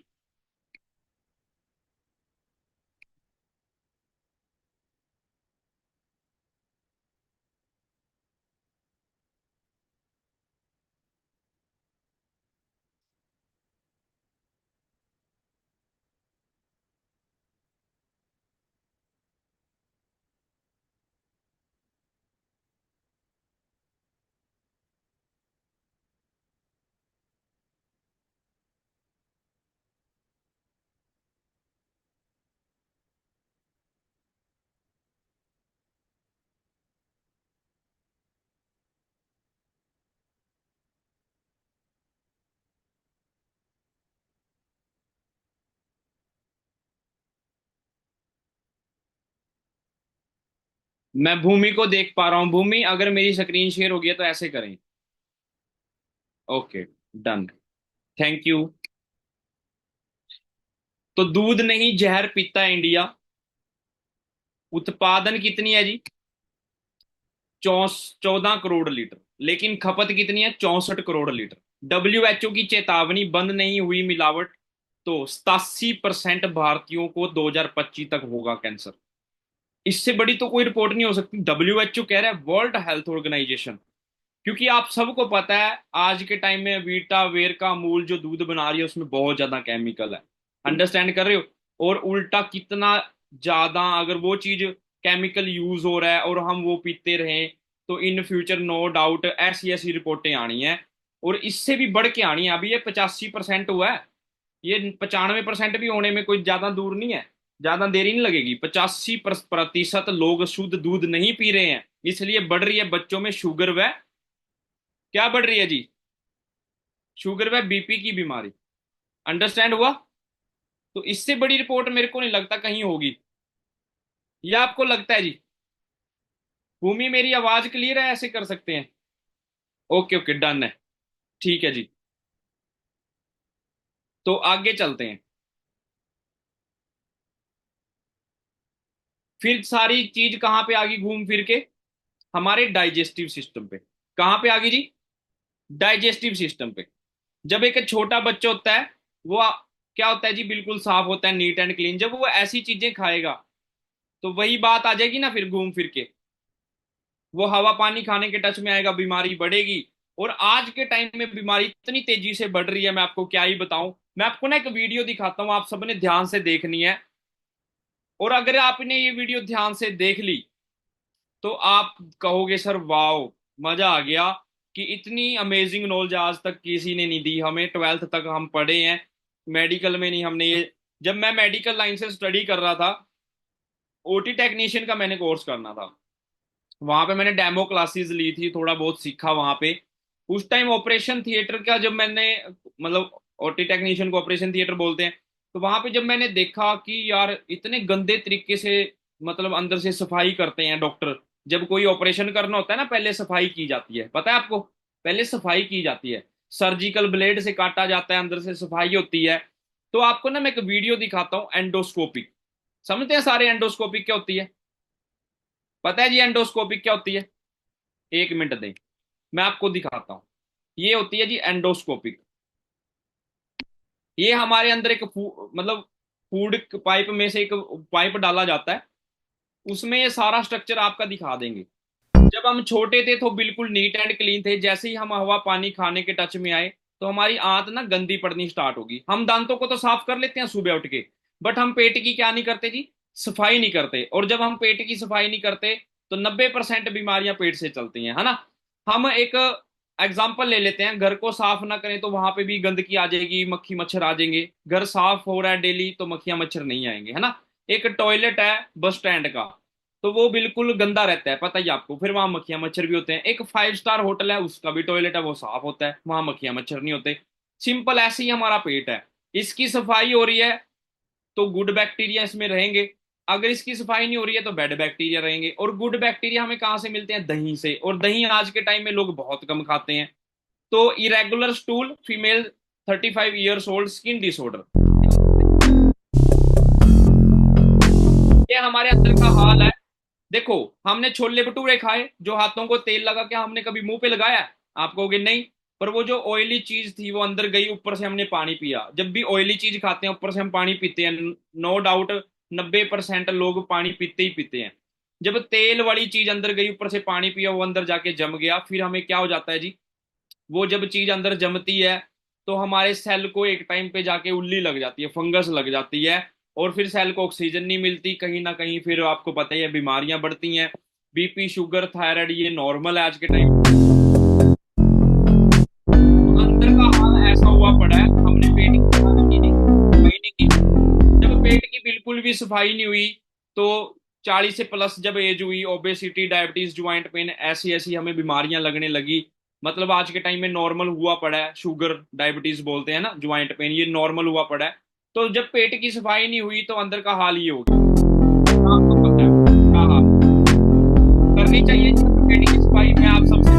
[SPEAKER 1] मैं भूमि को देख पा रहा हूँ। भूमि, अगर मेरी स्क्रीन शेयर हो गया तो ऐसे करें। Okay, done, thank you. तो दूध नहीं जहर पीता है इंडिया। उत्पादन कितनी है जी? 14 करोड़ लीटर, लेकिन खपत कितनी है? 64 करोड़ लीटर। WHO की चेतावनी, बंद नहीं हुई मिलावट तो 87% भारतीयों को 2025 तक होगा कैंसर। इससे बड़ी तो कोई रिपोर्ट नहीं हो सकती। WHO कह रहा है, वर्ल्ड हेल्थ ऑर्गेनाइजेशन। क्योंकि आप सबको पता है आज के टाइम में वीटा वेर का अमूल जो दूध बना रही है उसमें बहुत ज्यादा केमिकल है। अंडरस्टैंड कर रहे हो? और उल्टा कितना ज्यादा अगर वो चीज केमिकल यूज हो रहा है और हम वो पीते रहें तो इन फ्यूचर नो डाउट ऐसी ऐसी रिपोर्टें आनी है। और इससे भी बढ़ के आनी है। अभी ये 85% हुआ है, ये 95% भी होने में कोई ज्यादा दूर नहीं है। ज्यादा देरी नहीं लगेगी। 85% लोग शुद्ध दूध नहीं पी रहे हैं, इसलिए बढ़ रही है बच्चों में शुगर व क्या बढ़ रही है जी? शुगर व बीपी की बीमारी। अंडरस्टैंड हुआ? तो इससे बड़ी रिपोर्ट मेरे को नहीं लगता कहीं होगी। या आपको लगता है जी? भूमि, मेरी आवाज क्लियर है? ऐसे कर सकते हैं? ओके ओके, डन है, ठीक है जी। तो आगे चलते हैं। फिर सारी चीज कहां पे आ गई घूम फिर के? हमारे डाइजेस्टिव सिस्टम पे। कहां पे आ गई जी? डाइजेस्टिव सिस्टम पे। जब एक छोटा बच्चा होता है वो क्या होता है जी? बिल्कुल साफ होता है, नीट एंड क्लीन। जब वो ऐसी चीजें खाएगा तो वही बात आ जाएगी ना, फिर घूम फिर के वो हवा पानी खाने के टच में आएगा, बीमारी बढ़ेगी। और आज के टाइम में बीमारी इतनी तेजी से बढ़ रही है, मैं आपको क्या ही बताऊं। मैं आपको ना एक वीडियो दिखाता हूं, आप सबने ध्यान से देखनी है। और अगर आपने ये वीडियो ध्यान से देख ली तो आप कहोगे सर वाओ, मजा आ गया कि इतनी अमेजिंग नॉलेज आज तक किसी ने नहीं दी हमें। 12th तक हम पढ़े हैं, मेडिकल में नहीं हमने ये। जब मैं मेडिकल लाइन से स्टडी कर रहा था, ओटी टेक्नीशियन का मैंने कोर्स करना था, वहां पे मैंने डेमो क्लासेस ली थी, थोड़ा बहुत सीखा वहां पे। उस टाइम ऑपरेशन थिएटर का जब मैंने, मतलब ओटी टेक्नीशियन को ऑपरेशन थिएटर बोलते हैं, तो वहां पे जब मैंने देखा कि यार इतने गंदे तरीके से, मतलब अंदर से सफाई करते हैं डॉक्टर। जब कोई ऑपरेशन करना होता है ना, पहले सफाई की जाती है, पता है आपको? पहले सफाई की जाती है, सर्जिकल ब्लेड से काटा जाता है, अंदर से सफाई होती है। तो आपको ना मैं एक वीडियो दिखाता हूँ एंडोस्कोपी। समझते हैं सारे एंडोस्कोपिक क्या होती है? पता है जी एंडोस्कोपिक क्या होती है? 1 मिनट दें, मैं आपको दिखाता हूं। ये होती है जी एंडोस्कोपिक। ये हमारे अंदर एक मतलब फूड पाइप में से एक पाइप डाला जाता है, उसमें ये सारा स्ट्रक्चर आपका दिखा देंगे। जब हम छोटे थे तो बिल्कुल नीट एंड क्लीन थे, जैसे ही हम हवा पानी खाने के टच में आए तो हमारी आंत ना गंदी पड़नी स्टार्ट होगी। हम दांतों को तो साफ कर लेते हैं सुबह उठ के, बट हम पेट की क्या नहीं करते जी, सफाई नहीं करते। और जब हम पेट की सफाई नहीं करते तो 90% बीमारियां पेट से चलती हैं, है ना। हम एक एग्जाम्पल ले लेते हैं, घर को साफ ना करें तो वहां पे भी गंदगी आ जाएगी, मक्खी मच्छर आ जाएंगे। घर साफ हो रहा है डेली तो मक्खियां मच्छर नहीं आएंगे, है ना। एक टॉयलेट है बस स्टैंड का, तो वो बिल्कुल गंदा रहता है, पता ही आपको, फिर वहां मक्खियां मच्छर भी होते हैं। एक 5 स्टार होटल है, उसका भी टॉयलेट है, वो साफ होता है, वहां मक्खियां मच्छर नहीं होते। सिंपल ऐसे ही हमारा पेट है, इसकी सफाई हो रही है तो गुड बैक्टीरिया इसमें रहेंगे, अगर इसकी सफाई नहीं हो रही है तो बैड बैक्टीरिया रहेंगे। और गुड बैक्टीरिया हमें कहाँ से मिलते हैं? दही से, और दही आज के टाइम में लोग बहुत कम खाते हैं। तो irregular stool, female 35 years old, skin disorder, ये हमारे अंदर का हाल है। देखो, हमने छोले भटूरे खाए, जो हाथों को तेल लगा के हमने कभी मुंह पे लगाया? आप कहोगे नहीं, पर वो जो ऑयली चीज थी वो अंदर गई, ऊपर से हमने पानी पिया। जब भी ऑयली चीज खाते हैं ऊपर से हम पानी पीते हैं, नो डाउट 90% लोग पानी पीते ही पीते हैं। जब तेल वाली चीज अंदर गई, ऊपर से पानी पिया, वो अंदर जाके जम गया, फिर हमें क्या हो जाता है जी, वो जब चीज अंदर जमती है तो हमारे सेल को एक टाइम पे जाके उल्ली लग जाती है, फंगस लग जाती है, और फिर सेल को ऑक्सीजन नहीं मिलती कहीं ना कहीं, फिर आपको पता ही है बीमारियां बढ़ती हैं। बीपी शुगर थायराइड ये नॉर्मल है आज के टाइम। अंदर का हाल ऐसा हुआ पड़ा है, हमने पेट की सफाई नहीं की। जब पेट की बिल्कुल भी सफाई नहीं हुई तो 40 से प्लस जब एज हुई, ओबेसिटी, डायबिटीज, ज्वाइंट पेन, ऐसी ऐसी हमें बीमारियां लगने लगी। मतलब आज के टाइम में नॉर्मल हुआ पड़ा है, शुगर डायबिटीज बोलते हैं ना, ज्वाइंट पेन, ये नॉर्मल हुआ पड़ा है। तो जब पेट की सफाई नहीं हुई तो अंदर का हाल ये हो गया। आपको पता है हाँ हाँ, करनी चाहिए जी पेट की सफाई, मैं आप सबसे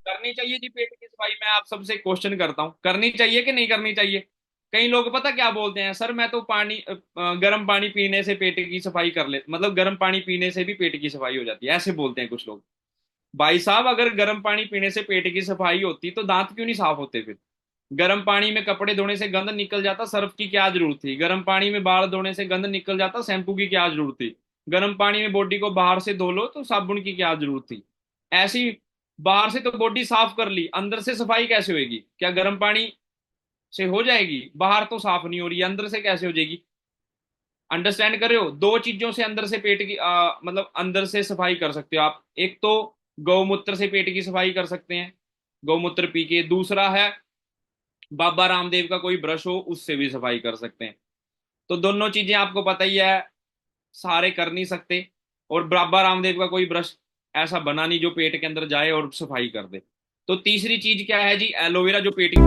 [SPEAKER 1] करनी चाहिए जी पेट की सफाई, मैं आप सबसे क्वेश्चन करता हूँ, करनी चाहिए कि नहीं करनी चाहिए? कई लोग पता क्या बोलते हैं, सर मैं तो पानी गर्म पानी पीने से पेट की सफाई कर ले, मतलब गर्म पानी पीने से भी पेट की सफाई हो जाती है, ऐसे बोलते हैं कुछ लोग। भाई साहब, अगर गर्म पानी पीने से पेट की सफाई होती तो दांत क्यों नहीं साफ होते फिर? गर्म पानी में कपड़े धोने से गंद निकल जाता, सर्फ की क्या जरूरत थी? गर्म पानी में बाल धोने से गंद निकल जाता, शैम्पू की क्या जरूरत थी? गर्म पानी में बॉडी को बाहर से धो लो तो साबुन की क्या जरूरत थी? ऐसी बाहर से तो बॉडी साफ कर ली, अंदर से सफाई कैसे होगी? क्या गर्म पानी से हो जाएगी? बाहर तो साफ नहीं हो रही, अंदर से कैसे हो जाएगी? अंडरस्टैंड कर रहे हो? दो चीजों से अंदर से पेट की मतलब अंदर से सफाई कर सकते हो आप। एक तो गौमूत्र से पेट की सफाई कर सकते हैं, गौमूत्र पी के। दूसरा है बाबा रामदेव का कोई ब्रश हो, उससे भी सफाई कर सकते हैं। तो दोनों चीजें आपको पता ही है, सारे कर नहीं सकते। और बाबा रामदेव का कोई ब्रश ऐसा बना नहीं जो पेट के अंदर जाए और सफाई कर दे। तो तीसरी चीज क्या है जी, एलोवेरा, जो पेट की,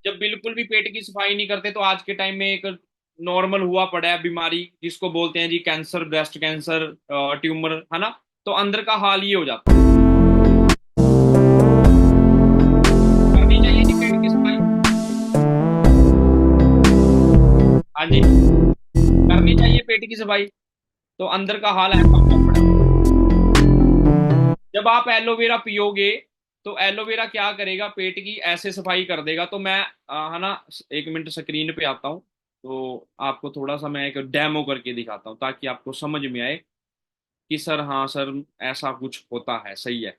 [SPEAKER 1] जब बिल्कुल भी पेट की सफाई नहीं करते तो आज के टाइम में एक नॉर्मल हुआ पड़ा है बीमारी, जिसको बोलते हैं जी कैंसर, ब्रेस्ट कैंसर, ट्यूमर, है ना। तो अंदर का हाल ये हो जाता है। करनी चाहिए जी पेट की सफाई, हाँ जी, करनी चाहिए पेट की सफाई। तो अंदर का हाल ऐसा हुआ पड़ा है। जब आप एलोवेरा पियोगे तो एलोवेरा क्या करेगा, पेट की ऐसे सफाई कर देगा। तो मैं है ना 1 मिनट स्क्रीन पे आता हूँ, तो आपको थोड़ा सा मैं एक डेमो करके दिखाता हूँ ताकि आपको समझ में आए कि सर हाँ सर ऐसा कुछ होता है, सही है।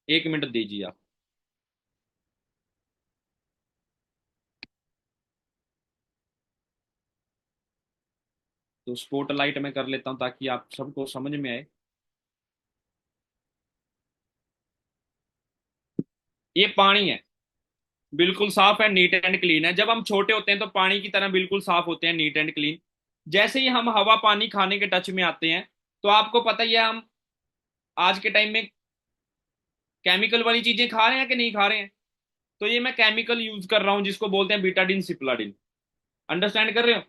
[SPEAKER 1] 1 मिनट दीजिए आप। तो स्पॉटलाइट में कर लेता हूँ ताकि आप सबको समझ में आए। ये पानी है, बिल्कुल साफ है, नीट एंड क्लीन है। जब हम छोटे होते हैं तो पानी की तरह बिल्कुल साफ होते हैं, नीट एंड क्लीन। जैसे ही हम हवा पानी खाने के टच में आते हैं तो आपको पता ही है, हम आज के टाइम में केमिकल वाली चीजें खा रहे हैं कि नहीं खा रहे हैं? तो ये मैं केमिकल यूज कर रहा हूं जिसको बोलते हैं बीटाडिन सिप्लाडिन। अंडरस्टैंड कर रहे हो?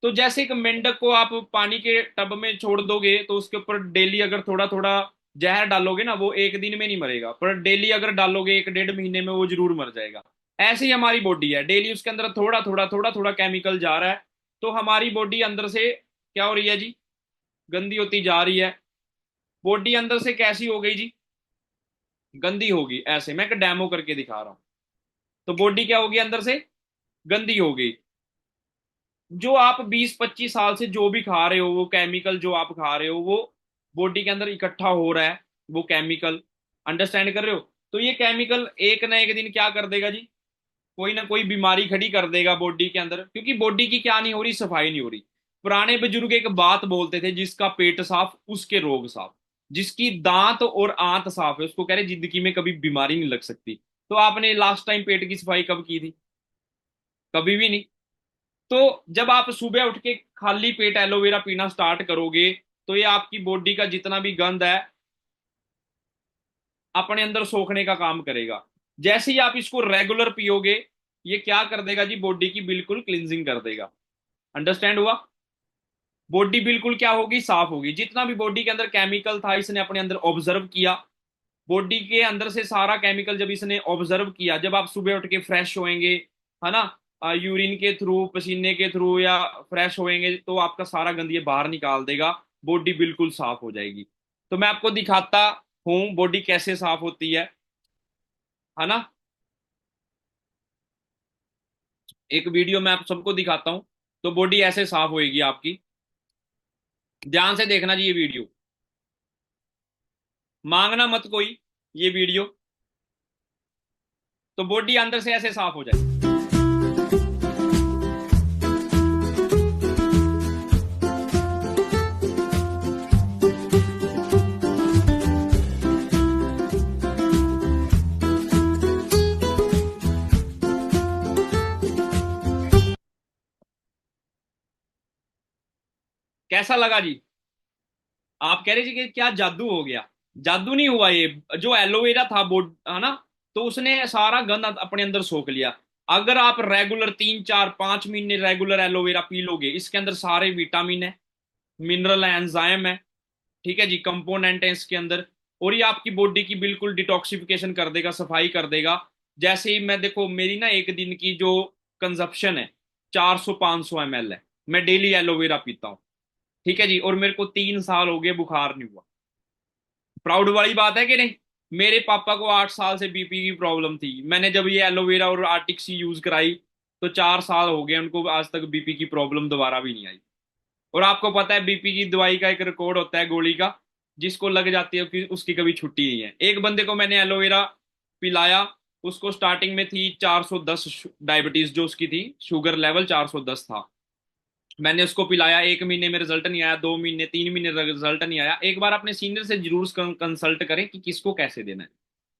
[SPEAKER 1] तो जैसे एक मेंढक को आप पानी के टब में छोड़ दोगे तो उसके ऊपर डेली अगर थोड़ा थोड़ा जहर डालोगे ना, वो एक दिन में नहीं मरेगा, पर डेली अगर डालोगे 1 डेढ़ महीने में वो जरूर मर जाएगा। ऐसे ही हमारी बॉडी है, डेली उसके अंदर थोड़ा थोड़ा थोड़ा थोड़ा केमिकल जा रहा है, तो हमारी बॉडी अंदर से क्या हो रही है जी, गंदी होती जा रही है। बॉडी अंदर से कैसी हो गई जी, गंदी होगी। ऐसे मैं एक डेमो करके दिखा रहा हूं। तो बॉडी क्या होगी अंदर से, गंदी हो गई। जो आप 20-25 साल से जो भी खा रहे हो, वो केमिकल जो आप खा रहे हो, वो बॉडी के अंदर इकट्ठा हो रहा है, वो केमिकल। अंडरस्टैंड कर रहे हो? तो ये केमिकल एक ना एक दिन क्या कर देगा जी, कोई ना कोई बीमारी खड़ी कर देगा बॉडी के अंदर, क्योंकि बॉडी की क्या नहीं हो रही, सफाई नहीं हो रही। पुराने बुजुर्ग एक बात बोलते थे, जिसका पेट साफ उसके रोग साफ, जिसकी दांत और आंत साफ है उसको कह रहे जिंदगी में कभी बीमारी नहीं लग सकती। तो आपने लास्ट टाइम पेट की सफाई कब की थी? कभी भी नहीं। तो जब आप सुबह उठ के खाली पेट एलोवेरा पीना स्टार्ट करोगे, तो ये आपकी बॉडी का जितना भी गंद है अपने अंदर सोखने का काम करेगा। जैसे ही आप इसको रेगुलर पियोगे, ये क्या कर देगा जी, बॉडी की बिल्कुल क्लिनजिंग कर देगा। अंडरस्टैंड हुआ? बॉडी बिल्कुल क्या होगी, साफ होगी। जितना भी बॉडी के अंदर केमिकल था इसने अपने अंदर ऑब्जर्व किया, बॉडी के अंदर से सारा केमिकल जब इसने ऑब्जर्व किया, जब आप सुबह उठ के फ्रेश होएंगे, है ना, यूरिन के थ्रू, पसीने के थ्रू या फ्रेश होएंगे, तो आपका सारा गंद ये बाहर निकाल देगा, बॉडी बिल्कुल साफ हो जाएगी। तो मैं आपको दिखाता हूं बॉडी कैसे साफ होती है ना। एक वीडियो में आप सबको दिखाता हूं, तो बॉडी ऐसे साफ होएगी आपकी। ध्यान से देखना जी ये वीडियो, मांगना मत कोई ये वीडियो। तो बॉडी अंदर से ऐसे साफ हो जाए। कैसा लगा जी? आप कह रहे जी कि क्या जादू हो गया? जादू नहीं हुआ, ये जो एलोवेरा था बोर्ड, है ना, तो उसने सारा गंद अपने अंदर सोख लिया। अगर आप रेगुलर 3-4-5 महीने रेगुलर एलोवेरा पी लोगे, इसके अंदर सारे विटामिन है, मिनरल है, एंजाइम है, ठीक है जी, कंपोनेंट है इसके अंदर। और ये आपकी बॉडी की बिल्कुल डिटॉक्सिफिकेशन कर देगा, सफाई कर देगा। जैसे ही मैं देखो, मेरी ना एक दिन की जो कंजप्शन है 400-500 ml है, मैं डेली एलोवेरा पीता हूँ, ठीक है जी। और मेरे को 3 साल हो गए, बुखार नहीं हुआ। प्राउड वाली बात है कि नहीं? मेरे पापा को 8 साल से बीपी की प्रॉब्लम थी, मैंने जब ये एलोवेरा और आर्टिक सी यूज कराई, तो 4 साल हो गए उनको, आज तक बीपी की प्रॉब्लम दोबारा भी नहीं आई। और आपको पता है बीपी की दवाई का एक रिकॉर्ड होता है गोली का, जिसको लग जाती है कि उसकी कभी छुट्टी नहीं है। एक बंदे को मैंने एलोवेरा पिलाया, उसको स्टार्टिंग में थी 410 डायबिटीज, जो उसकी थी शुगर लेवल 410 था। मैंने उसको पिलाया, 1 महीने में रिजल्ट नहीं आया, 2 महीने 3 महीने रिजल्ट नहीं आया। एक बार अपने सीनियर से जरूर कंसल्ट करें कि किसको कैसे देना है।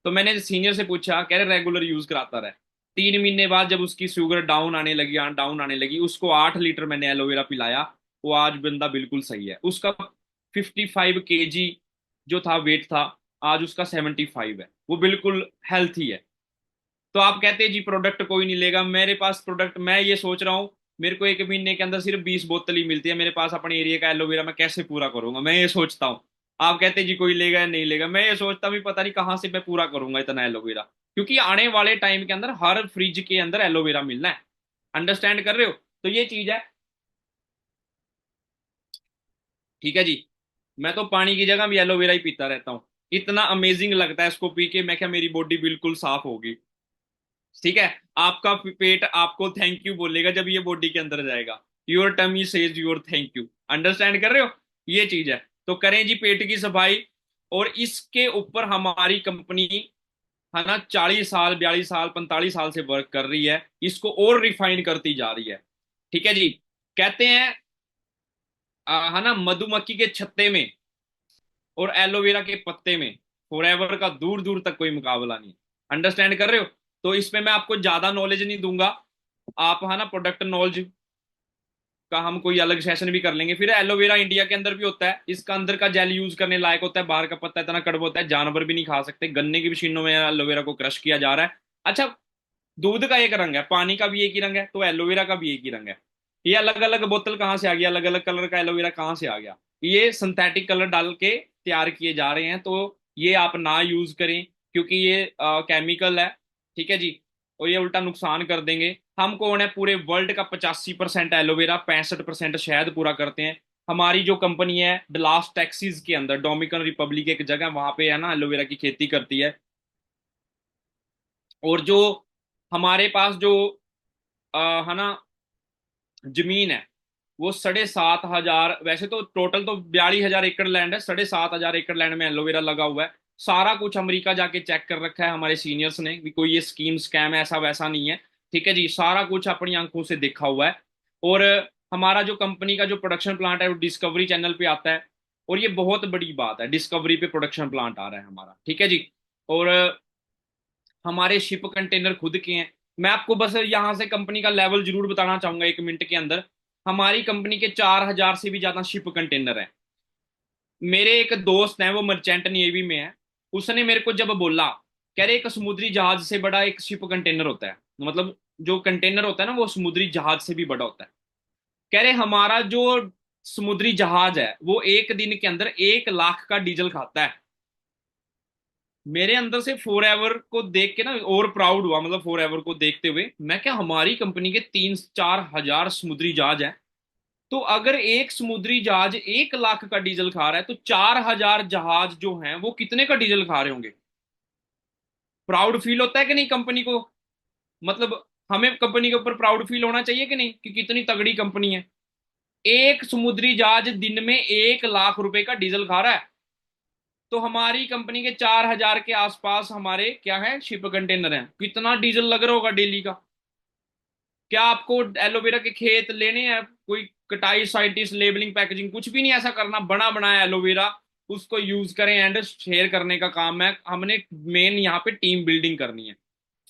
[SPEAKER 1] तो मैंने सीनियर से पूछा, कह रहे रेगुलर यूज कराता रहे। 3 महीने बाद जब उसकी शुगर डाउन आने लगी, उसको 8 लीटर मैंने एलोवेरा पिलाया। वो आज बंदा बिल्कुल सही है। उसका 55 kg जो था वेट था, आज उसका 75 है, वो बिल्कुल हेल्थी है। तो आप कहते हैं जी प्रोडक्ट कोई नहीं लेगा, मेरे पास प्रोडक्ट, मैं ये सोच रहा हूँ, मेरे को 1 महीने के अंदर सिर्फ 20 बोतल ही मिलती है मेरे पास, अपने एरिया का एलोवेरा मैं कैसे पूरा करूंगा, मैं ये सोचता हूँ। आप कहते हैं जी कोई लेगा या नहीं लेगा, मैं ये सोचता हूँ पता नहीं कहाँ से मैं पूरा करूंगा इतना एलोवेरा, क्योंकि आने वाले टाइम के अंदर हर फ्रिज के अंदर एलोवेरा मिलना है। अंडरस्टैंड कर रहे हो? तो ये चीज है, ठीक है जी। मैं तो पानी की जगह भी एलोवेरा ही पीता रहता हूँ, इतना अमेजिंग लगता है इसको पी के। मैं क्या, मेरी बॉडी बिल्कुल साफ होगी, ठीक है। आपका पेट आपको थैंक यू बोलेगा जब ये बॉडी के अंदर जाएगा, your tummy says your thank you. Understand कर रहे हो? ये चीज है। तो करें जी पेट की सफाई। और इसके ऊपर हमारी कंपनी, है ना, 40 साल 42 साल 45 साल से वर्क कर रही है, इसको और रिफाइन करती जा रही है, ठीक है जी। कहते हैं है ना, मधुमक्खी के छत्ते में और एलोवेरा के पत्ते में फॉरएवर का दूर दूर तक कोई मुकाबला नहीं। अंडरस्टैंड कर रहे हो? तो इसमें मैं आपको ज्यादा नॉलेज नहीं दूंगा, आप है ना प्रोडक्ट नॉलेज का हम कोई अलग सेशन भी कर लेंगे। फिर एलोवेरा इंडिया के अंदर भी होता है, इसका अंदर का जेल यूज करने लायक होता है, बाहर का पत्ता इतना कड़वा होता है जानवर भी नहीं खा सकते। गन्ने की मशीनों में एलोवेरा को क्रश किया जा रहा है। अच्छा, दूध का एक रंग है, पानी का भी एक ही रंग है, तो एलोवेरा का भी एक ही रंग है। ये अलग अलग बोतल कहाँ से आ गया, अलग अलग कलर का एलोवेरा कहाँ से आ गया? ये सिंथेटिक कलर डाल के तैयार किए जा रहे हैं, तो ये आप ना यूज करें, क्योंकि ये केमिकल है, ठीक है जी। और ये उल्टा नुकसान कर देंगे। हम कौन है, पूरे वर्ल्ड का 85% एलोवेरा, 65% शहद पूरा करते हैं। हमारी जो कंपनी है डलास टेक्सास के अंदर, डोमिनिकन रिपब्लिक एक जगह, वहां पे है ना एलोवेरा की खेती करती है। और जो हमारे पास जो है ना जमीन है, वो 7,500, वैसे तो टोटल तो 42,000 एकड़ लैंड है, 7,500 एकड़ लैंड में एलोवेरा लगा हुआ है। सारा कुछ अमेरिका जाके चेक कर रखा है हमारे सीनियर्स ने कि कोई ये स्कीम स्कैम ऐसा वैसा नहीं है। ठीक है जी, सारा कुछ अपनी आंखों से देखा हुआ है। और हमारा जो कंपनी का जो प्रोडक्शन प्लांट है वो डिस्कवरी चैनल पे आता है। और ये बहुत बड़ी बात है, डिस्कवरी पे प्रोडक्शन प्लांट आ रहा है हमारा। ठीक है जी। और हमारे शिप कंटेनर खुद के हैं। मैं आपको बस यहाँ से कंपनी का लेवल जरूर बताना चाहूंगा 1 मिनट के अंदर। हमारी कंपनी के 4,000 से भी ज्यादा शिप कंटेनर हैं। मेरे एक दोस्त हैं, वो मर्चेंट नेवी में है। उसने मेरे को जब बोला, कह रहे एक समुद्री जहाज से बड़ा एक शिप कंटेनर होता है, मतलब जो कंटेनर होता है ना वो समुद्री जहाज से भी बड़ा होता है। कह रहे हमारा जो समुद्री जहाज है वो एक दिन के अंदर 1 लाख का डीजल खाता है। मेरे अंदर से फॉर एवर को देख के ना और प्राउड हुआ, मतलब फॉर एवर को देखते हुए मैं क्या, हमारी कंपनी के 3-4 हजार समुद्री जहाज हैं। तो अगर एक समुद्री जहाज 1 लाख का डीजल खा रहा है तो 4,000 जहाज जो हैं वो कितने का डीजल खा रहे होंगे। प्राउड फील होता है कि नहीं कंपनी को? मतलब हमें कंपनी के ऊपर प्राउड फील होना चाहिए कि नहीं, कि कितनी तगड़ी कंपनी है। एक समुद्री जहाज दिन में 1 लाख रुपए का डीजल खा रहा है। तो हमारी कंपनी के 4,000 के आसपास हमारे क्या है, शिप कंटेनर हैं। कितना डीजल लग रहा होगा डेली का। क्या आपको एलोवेरा के खेत लेने हैं, कोई कटाई, साइटिस, लेबलिंग, पैकेजिंग कुछ भी नहीं ऐसा करना। बना बनाया एलोवेरा, उसको यूज करें एंड शेयर करने का काम है। हमने मेन यहाँ पे टीम बिल्डिंग करनी है।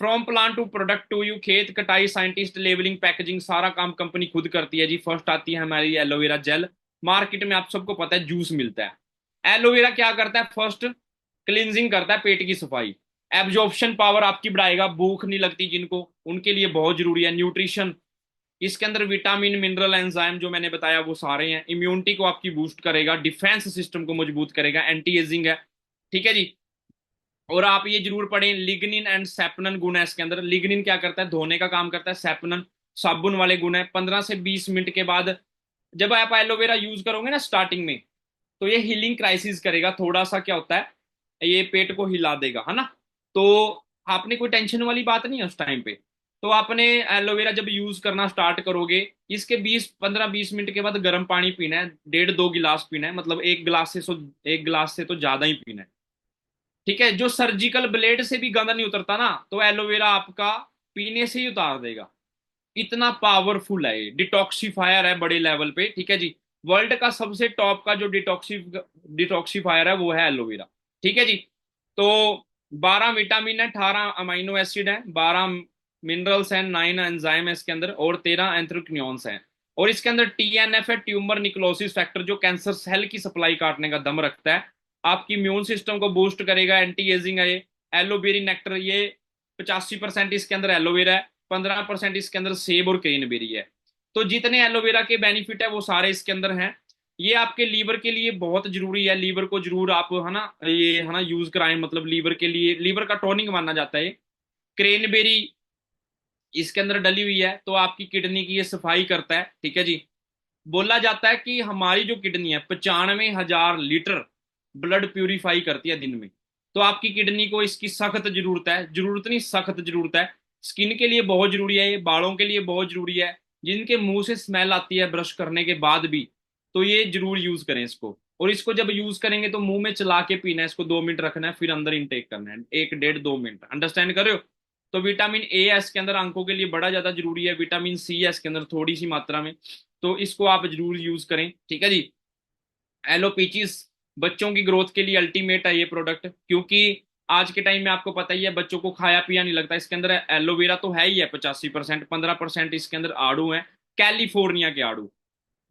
[SPEAKER 1] From plant to product to you, खेत, कटाई, साइंटिस्ट, लेबलिंग, पैकेजिंग, सारा काम कंपनी खुद करती है जी। फर्स्ट आती है हमारी एलोवेरा जेल। मार्केट में आप सबको पता है जूस मिलता है। एलोवेरा क्या करता है, फर्स्ट क्लिनजिंग करता है, पेट की सफाई। एब्जॉर्प्शन पावर आपकी बढ़ाएगा, भूख नहीं लगती जिनको, उनके लिए बहुत जरूरी है। न्यूट्रिशन, इसके अंदर विटामिन, मिनरल, एंजाइम जो मैंने बताया वो सारे हैं। इम्यूनिटी को आपकी बूस्ट करेगा, डिफेंस सिस्टम को मजबूत करेगा, एंटी एजिंग है। ठीक है जी। और आप ये जरूर पढ़ें, लिग्निन एंड सेपनन गुण है इसके अंदर। लिग्निन क्या करता है, धोने का काम करता है। सेपनन साबुन वाले गुण है। 15 से 20 मिनट के बाद जब आप एलोवेरा यूज करोगे ना स्टार्टिंग में, तो ये हीलिंग क्राइसिस करेगा। थोड़ा सा क्या होता है, ये पेट को हिला देगा, है ना। तो आपने कोई टेंशन वाली बात नहीं है उस टाइम पे। तो आपने एलोवेरा जब यूज करना स्टार्ट करोगे, इसके 15-20 मिनट के बाद गर्म पानी पीना है, 1.5-2 गिलास पीना है। मतलब 1 गिलास से तो ज्यादा ही पीना है। ठीक है। जो सर्जिकल ब्लेड से भी गंदा नहीं उतरता ना, तो एलोवेरा आपका पीने से ही उतार देगा। इतना पावरफुल है ये, डिटॉक्सिफायर है बड़े लेवल पे। ठीक है जी। वर्ल्ड का सबसे टॉप का जो डिटॉक्सिफायर है वो है एलोवेरा। ठीक है जी। तो 12 विटामिन है, 18 अमाइनो एसिड है, 12 मिनरल्स हैं, 9 एंजाइम है इसके अंदर, और 13 एंथ्रेक्नोन्स हैं। और इसके अंदर टीएनएफ है, ट्यूमर निक्लोसिस फैक्टर, जो कैंसर सेल की सप्लाई काटने का दम रखता है। आपकी इम्यून सिस्टम को बूस्ट करेगा, एंटी एजिंग है ये। एलोबेरी नेक्टर, ये 85% इसके अंदर एलोवेरा है, 15% इसके अंदर सेब और क्रेनबेरी है। तो जितने एलोवेरा के बेनिफिट है वो सारे इसके अंदर हैं। ये आपके लीवर के लिए बहुत जरूरी है। लीवर को जरूर आप है ना, ये है ना यूज कराएं। मतलब लीवर के लिए, लीवर का टॉनिक माना जाता है। क्रेनबेरी इसके अंदर डली हुई है, तो आपकी किडनी की ये सफाई करता है। ठीक है जी। बोला जाता है कि हमारी जो किडनी है 95,000 लीटर ब्लड प्यूरिफाई करती है दिन में। तो आपकी किडनी को इसकी सख्त जरूरत है, जरूरत नहीं सख्त जरूरत है। स्किन के लिए बहुत जरूरी है ये, बालों के लिए बहुत जरूरी है। जिनके मुंह से स्मेल आती है ब्रश करने के बाद भी, तो ये जरूर यूज करें इसको। और इसको जब यूज करेंगे तो मुंह में चला के पीना है इसको, 2 मिनट रखना है, फिर अंदर इनटेक करना है, 1-1.5-2 मिनट। अंडरस्टैंड कर रहे हो? तो विटामिन ए है इसके अंदर, आंखों के लिए बड़ा ज्यादा जरूरी है। विटामिन सी है इसके अंदर थोड़ी सी मात्रा में, तो इसको आप जरूर यूज करें। ठीक है जी। एलोपीचिस बच्चों की ग्रोथ के लिए अल्टीमेट है ये प्रोडक्ट, क्योंकि आज के टाइम में आपको पता ही है बच्चों को खाया पिया नहीं लगता। इसके अंदर एलोवेरा तो है ही है 85%, 15% इसके अंदर आड़ू है, कैलिफोर्निया के आड़ू।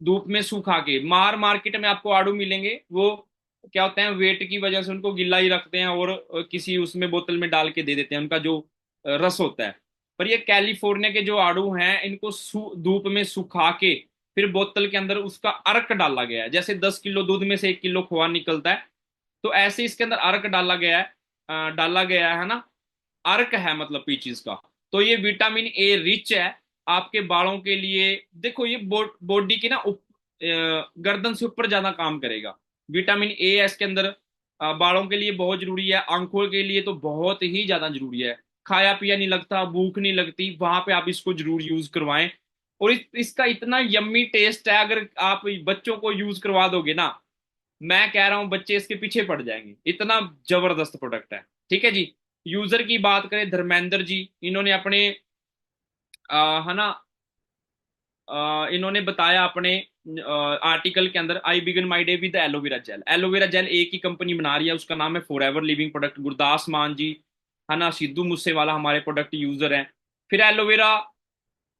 [SPEAKER 1] धूप में सूखा के, मार्केट में आपको आड़ू मिलेंगे, वो क्या होते हैं, वेट की वजह से उनको गिल्ला ही रखते हैं और किसी उसमें बोतल में डाल के दे देते हैं, उनका जो रस होता है। पर ये कैलिफोर्निया के जो आड़ू हैं, इनको धूप में सुखा के फिर बोतल के अंदर उसका अर्क डाला गया है। जैसे 10 किलो दूध में से 1 किलो खोआ निकलता है, तो ऐसे इसके अंदर अर्क डाला गया है, डाला गया है ना। अर्क है मतलब पीचीज का। तो ये विटामिन ए रिच है आपके बालों के लिए। देखो ये बॉडी की ना गर्दन से ऊपर ज्यादा काम करेगा। विटामिन ए है इसके अंदर, बालों के लिए बहुत जरूरी है, आंखों के लिए तो बहुत ही ज्यादा जरूरी है। खाया पिया नहीं लगता, भूख नहीं लगती, वहां पे आप इसको जरूर यूज करवाएं। और इसका इतना यम्मी टेस्ट है, अगर आप बच्चों को यूज करवा दोगे ना, मैं कह रहा हूं बच्चे इसके पीछे पड़ जाएंगे, इतना जबरदस्त प्रोडक्ट है। ठीक है जी। यूजर की बात करें, धर्मेंद्र जी, इन्होंने अपने है ना, इन्होंने बताया अपने आर्टिकल के अंदर, I began my day with aloe vera gel. Aloe vera gel एक ही कंपनी बना रही है, उसका नाम है forever living product. Gurdas Maan ji, है ना, सिद्धू मूसेवाला हमारे प्रोडक्ट यूजर हैं। फिर एलोवेरा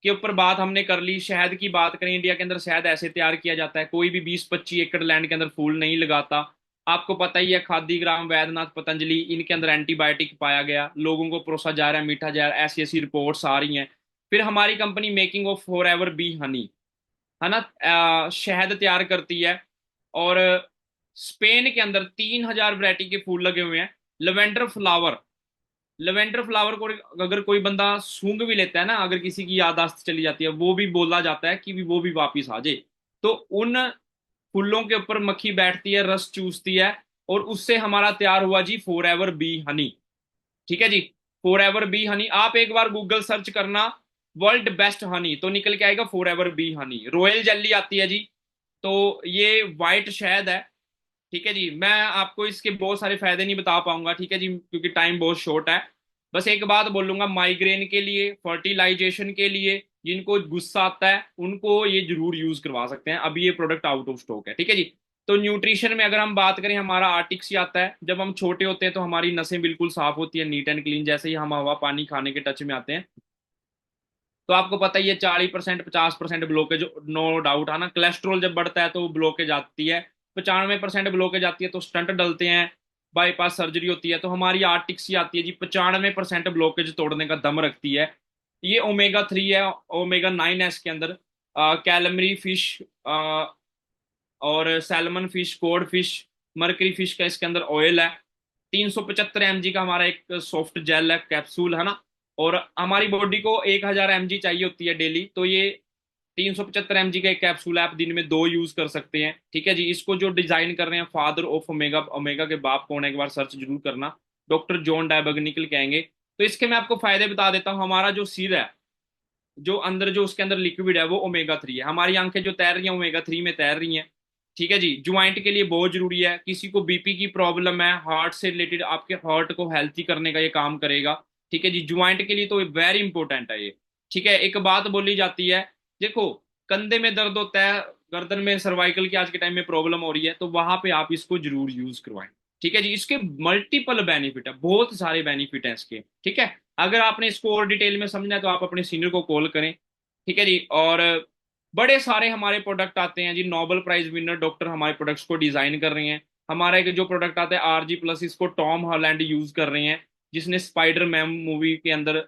[SPEAKER 1] के ऊपर बात हमने कर ली। शहद की बात करें, इंडिया के अंदर शहद ऐसे तैयार किया जाता है, कोई भी 20-25 एकड़ लैंड के अंदर फूल नहीं लगाता। आपको पता ही है, खादी ग्राम, वैद्यनाथ, पतंजलि, इनके अंदर एंटीबायोटिक पाया गया, लोगों को परोसा जा रहा है मीठा जहर, ऐसी ऐसी रिपोर्ट्स आ रही हैं। फिर हमारी company making of for ever be Honey, है ना, शहद तैयार करती है। और स्पेन के अंदर 3,000 वैरायटी के फूल लगे हुए हैं। लेवेंडर फ्लावर, लेवेंडर फ्लावर को अगर कोई बंदा सूंघ भी लेता है ना, अगर किसी की याददाश्त चली जाती है, वो भी बोला जाता है कि वो भी वापिस आ जाए। तो उन फूलों के ऊपर मक्खी बैठती है, रस चूसती है, और उससे हमारा तैयार हुआ जी फॉर एवर बी हनी। ठीक है जी। फॉर एवर बी हनी, आप एक बार गूगल सर्च करना वर्ल्ड बेस्ट हनी, तो निकल के आएगा for ever be Honey. Royal jelly आती है जी, तो ये वाइट शहद है। ठीक है जी। मैं आपको इसके बहुत सारे फायदे नहीं बता पाऊंगा, ठीक है जी, क्योंकि टाइम बहुत शॉर्ट है। बस एक बात बोलूंगा, माइग्रेन के लिए, फर्टिलाइजेशन के लिए, जिनको गुस्सा आता है उनको ये जरूर यूज करवा सकते हैं। अभी ये प्रोडक्ट आउट ऑफ स्टॉक है। ठीक है जी। तो न्यूट्रिशन में अगर हम बात करें, हमारा आर्टिक्स ही आता है। जब हम छोटे होते हैं तो हमारी नसें बिल्कुल साफ होती है, नीट एंड क्लीन। जैसे ही हम हवा पानी खाने के टच में आते हैं, तो आपको पता ही है 40% 50% ब्लॉकेज, नो डाउट, है ना। कोलेस्ट्रॉल जब बढ़ता है तो ब्लॉकेज आती है, 95% ब्लॉकेज आती है, तो स्टंट डलते हैं, बाईपास सर्जरी होती है। तो हमारी आर्टिक्स ही आती है जी, 95% ब्लॉकेज तोड़ने का दम रखती है। ये ओमेगा 3 है, ओमेगा 9 है इसके अंदर। कैलमरी फिश और salmon fish, code fish, mercury fish का इसके अंदर ऑयल है। 375 mg का हमारा एक सॉफ्ट जेल है, कैप्सूल, है ना। और हमारी बॉडी को 1,000 mg चाहिए होती है डेली, तो ये 375 mg का एक कैप्सूल है, आप दिन में 2 यूज कर सकते हैं। ठीक है जी। इसको जो डिजाइन कर रहे हैं, फादर ऑफ ओमेगा, ओमेगा के बाप कौन है, एक बार सर्च जरूर करना, डॉक्टर जॉन डायबर्ग निकल के आएंगे। तो इसके मैं आपको फायदे बता देता हूँ। हमारा जो सिर है, जो अंदर जो उसके अंदर लिक्विड है, वो ओमेगा 3 है। हमारी आंखें जो तैर रही हैं, ओमेगा 3 में तैर रही हैं। ठीक है जी। ज्वाइंट के लिए बहुत जरूरी है, किसी को बीपी की प्रॉब्लम है, हार्ट से रिलेटेड, आपके हार्ट को हेल्थी करने का ये काम करेगा। ठीक है जी। ज्वाइंट के लिए तो वेरी इंपॉर्टेंट है ये। ठीक है। एक बात बोली जाती है, देखो, कंधे में दर्द होता है, गर्दन में, सर्वाइकल की आज के टाइम में प्रॉब्लम हो रही है, तो वहां पे आप इसको जरूर यूज करवाएं। ठीक है जी। इसके मल्टीपल बेनिफिट है, बहुत सारे बेनिफिट हैं इसके। ठीक है। अगर आपने इसको और डिटेल में समझना है तो आप अपने सीनियर को कॉल करें। ठीक है जी। और बड़े सारे हमारे प्रोडक्ट आते हैं जी, नोबेल प्राइज विनर डॉक्टर हमारे प्रोडक्ट्स को डिजाइन कर रहे हैं। हमारा एक जो प्रोडक्ट आता है RG+, इसको टॉम हॉलैंड यूज कर रहे हैं, जिसने स्पाइडर मैन मूवी के अंदर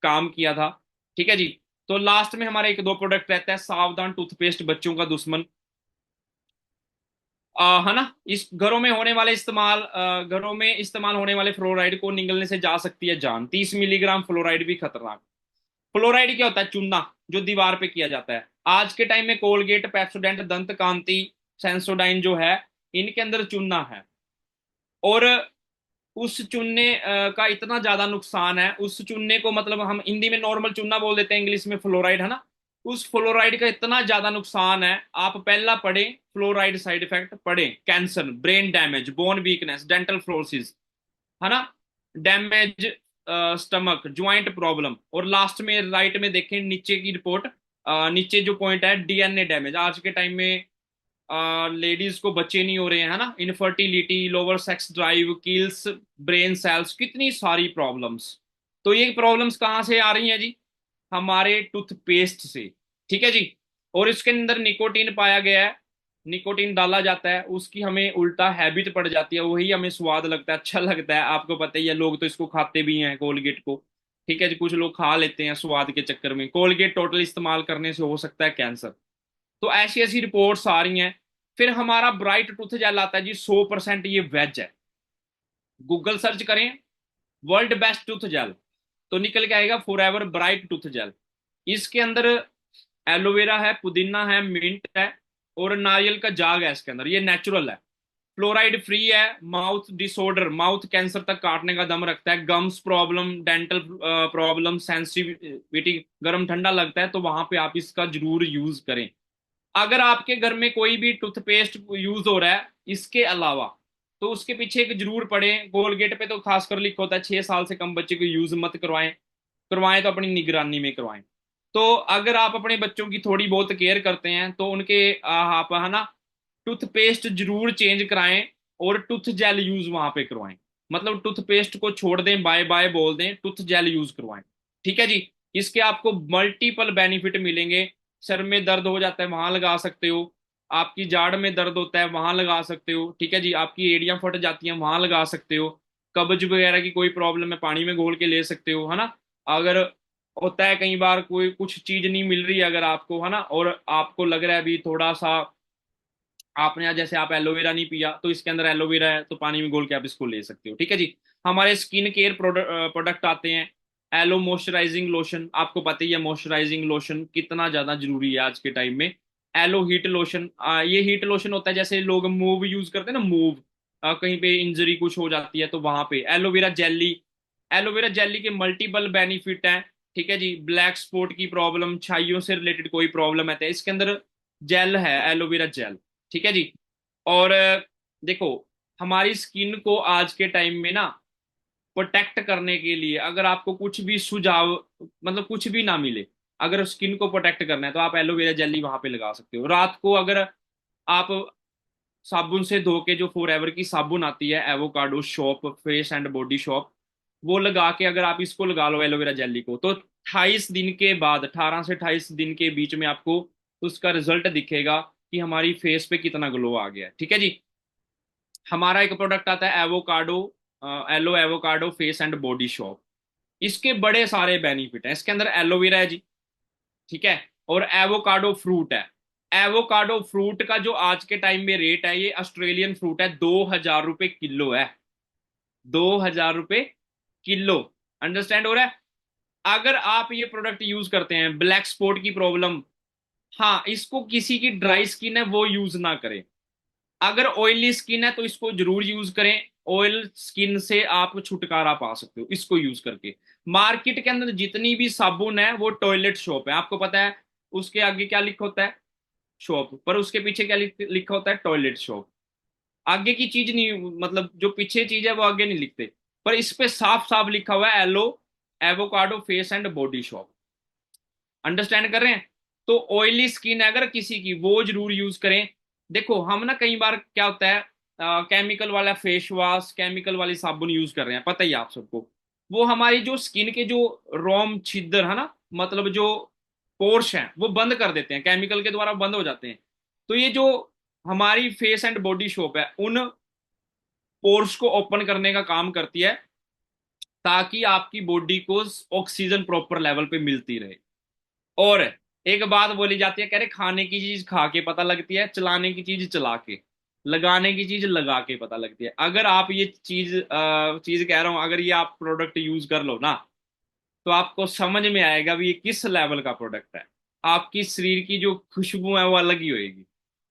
[SPEAKER 1] काम किया था। ठीक है जी। तो लास्ट में हमारा एक दो प्रोडक्ट रहता है, सावधान टूथपेस्ट, बच्चों का दुश्मन, है ना। इस घरों में इस्तेमाल होने वाले फ्लोराइड को निगलने से जा सकती है जान। 30 मिलीग्राम फ्लोराइड भी खतरनाक। फ्लोराइड क्या होता है? चूना, जो दीवार पे किया जाता है। आज के टाइम में कोलगेट, पेप्सोडेंट, दंत कांति, सेंसोडाइन जो है, इनके अंदर चूना है। और उस चूने का इतना ज्यादा नुकसान है, उस चूने को, मतलब हम हिंदी में नॉर्मल चूना बोल देते हैं, इंग्लिश में फ्लोराइड, है ना। उस फ्लोराइड का इतना ज्यादा नुकसान है, आप पहला पढ़ें फ्लोराइड साइड इफेक्ट, पढ़ें cancer, brain damage, bone weakness, dental fluorosis, है ना, डैमेज स्टमक, ज्वाइंट प्रॉब्लम, और लास्ट में राइट में देखें नीचे की रिपोर्ट, नीचे जो पॉइंट है, DNA डैमेज। आज के टाइम में लेडीज को बच्चे नहीं हो रहे हैं, है ना, infertility, lower sex drive, kills brain cells, कितनी सारी प्रॉब्लम्स। तो ये प्रॉब्लम्स कहाँ से आ रही हैं जी? हमारे टूथपेस्ट से। ठीक है जी। और इसके अंदर निकोटीन पाया गया है, निकोटीन डाला जाता है, उसकी हमें उल्टा हैबिट पड़ जाती है, वही हमें स्वाद लगता है, अच्छा लगता है। आपको पता ही है, लोग तो इसको खाते भी हैं, कोलगेट को। ठीक है जी। कुछ लोग खा लेते हैं स्वाद के चक्कर में। कोलगेट टोटल इस्तेमाल करने से हो सकता है कैंसर। तो ऐसी ऐसी रिपोर्ट्स आ रही हैं। फिर हमारा ब्राइट टूथ जेल आता है जी, 100% ये वेज है। गूगल सर्च करें वर्ल्ड बेस्ट टूथ जेल, तो निकल के आएगा फॉरएवर ब्राइट टूथ जेल। इसके अंदर एलोवेरा है, पुदीना है, मिंट है और नारियल का जाग है इसके अंदर। ये नेचुरल है, फ्लोराइड फ्री है, माउथ डिसऑर्डर, माउथ कैंसर तक काटने का दम रखता है, gums problem, dental problem, sensitivity, गर्म ठंडा लगता है तो वहां पे आप इसका जरूर यूज करें। अगर आपके घर में कोई भी टूथपेस्ट यूज हो रहा है इसके अलावा, तो उसके पीछे एक जरूर पढ़े। कोलगेट पे तो खासकर लिखा होता है 6 साल से कम बच्चे को यूज मत करवाएं, करवाएं तो अपनी निगरानी में करवाएं। तो अगर आप अपने बच्चों की थोड़ी बहुत केयर करते हैं तो उनके आप है ना टूथपेस्ट जरूर चेंज कराएं और टूथ जेल यूज वहां पे करवाएं। मतलब टूथपेस्ट को छोड़ दें, बाय बाय बोल दें, टूथ जेल यूज करवाएं। ठीक है जी। इसके आपको मल्टीपल बेनिफिट मिलेंगे। सर में दर्द हो जाता है वहां लगा सकते हो, आपकी जाड़ में दर्द होता है वहां लगा सकते हो, ठीक है जी, आपकी एड़ियां फट जाती हैं वहां लगा सकते हो, कब्ज वगैरह की कोई प्रॉब्लम है पानी में घोल के ले सकते हो, है ना। अगर होता है कई बार कोई कुछ चीज नहीं मिल रही है अगर आपको, है ना, और आपको लग रहा है अभी थोड़ा सा, आपने आज जैसे आप एलोवेरा नहीं पिया तो इसके अंदर एलोवेरा है तो पानी में घोल के आप इसको ले सकते हो। ठीक है जी। हमारे स्किन केयर प्रोडक्ट आते हैं। एलो मॉइस्चराइजिंग लोशन, आपको पता ही है मॉइस्चराइजिंग लोशन कितना ज्यादा जरूरी है आज के टाइम में। एलो हीट लोशन, ये हीट लोशन होता है जैसे लोग मूव यूज करते हैं ना, मूव, कहीं पे इंजरी कुछ हो जाती है तो वहां पे एलोवेरा जेली। एलोवेरा जेली के मल्टीपल बेनिफिट हैं। ठीक है जी। ब्लैक स्पॉट की प्रॉब्लम, छाइयों से रिलेटेड कोई प्रॉब्लम है तो इसके अंदर जेल है, एलोवेरा जेल। ठीक है जी। और देखो, हमारी स्किन को आज के टाइम में ना प्रोटेक्ट करने के लिए अगर आपको कुछ भी सुझाव, मतलब कुछ भी ना मिले, अगर स्किन को प्रोटेक्ट करना है तो आप एलोवेरा जेली वहां पे लगा सकते हो। रात को अगर आप साबुन से धो के, जो फॉरएवर की साबुन आती है, avocado shop, face and body shop, वो लगा के अगर आप इसको लगा लो एलोवेरा जेली को, तो 28 दिन के बाद, 18 से 28 दिन के बीच में आपको उसका रिजल्ट दिखेगा कि हमारी फेस पे कितना ग्लो आ गया है। ठीक है जी। हमारा एक प्रोडक्ट आता है avocado, aloe avocado face and body shop. इसके बड़े सारे बेनिफिट हैं। इसके अंदर एलोवेरा है जी, ठीक है, और एवोकाडो फ्रूट है। एवोकाडो फ्रूट का जो आज के टाइम में रेट है, ये ऑस्ट्रेलियन फ्रूट है, 2,000 रुपए किलो है, 2,000 रुपए किलो। अंडरस्टैंड हो रहा है। अगर आप ये प्रोडक्ट यूज करते हैं, ब्लैक स्पॉट की प्रॉब्लम, हाँ, इसको किसी की ड्राई स्किन है वो यूज ना करें। अगर ऑयली स्किन है तो इसको जरूर यूज करें। ऑयल स्किन से आप छुटकारा पा सकते हो इसको यूज करके। मार्केट के अंदर जितनी भी साबुन है वो टॉयलेट शॉप है, आपको पता है उसके आगे क्या लिखा होता है, शॉप, पर उसके पीछे क्या लिखा होता है, टॉयलेट शॉप। आगे की चीज नहीं, मतलब जो पीछे चीज है वो आगे नहीं लिखते, पर इस पे साफ साफ लिखा हुआ है aloe avocado face and body shop. Understand कर रहे हैं। तो ऑयली स्किन है अगर किसी की, वो जरूर यूज करें। देखो हम ना कई बार क्या होता है, केमिकल वाला फेस वॉश, केमिकल वाली साबुन यूज कर रहे हैं, पता ही है आप सबको। वो हमारी जो स्किन के जो रोम छिद्र है ना, मतलब जो पोर्स हैं वो बंद कर देते हैं, केमिकल के द्वारा बंद हो जाते हैं। तो ये जो हमारी फेस एंड बॉडी शॉप है उन पोर्स को ओपन करने का काम करती है, ताकि आपकी बॉडी को ऑक्सीजन प्रॉपर लेवल पे मिलती रहे। और एक बात बोली जाती है, कह रहे खाने की चीज खा के पता लगती है, चलाने की चीज चला के, लगाने की चीज लगा के पता लगती है। अगर आप ये चीज कह रहा हूं, अगर ये आप प्रोडक्ट यूज कर लो ना, तो आपको समझ में आएगा भी ये किस लेवल का प्रोडक्ट है। आपकी शरीर की जो खुशबू है वो अलग ही होएगी।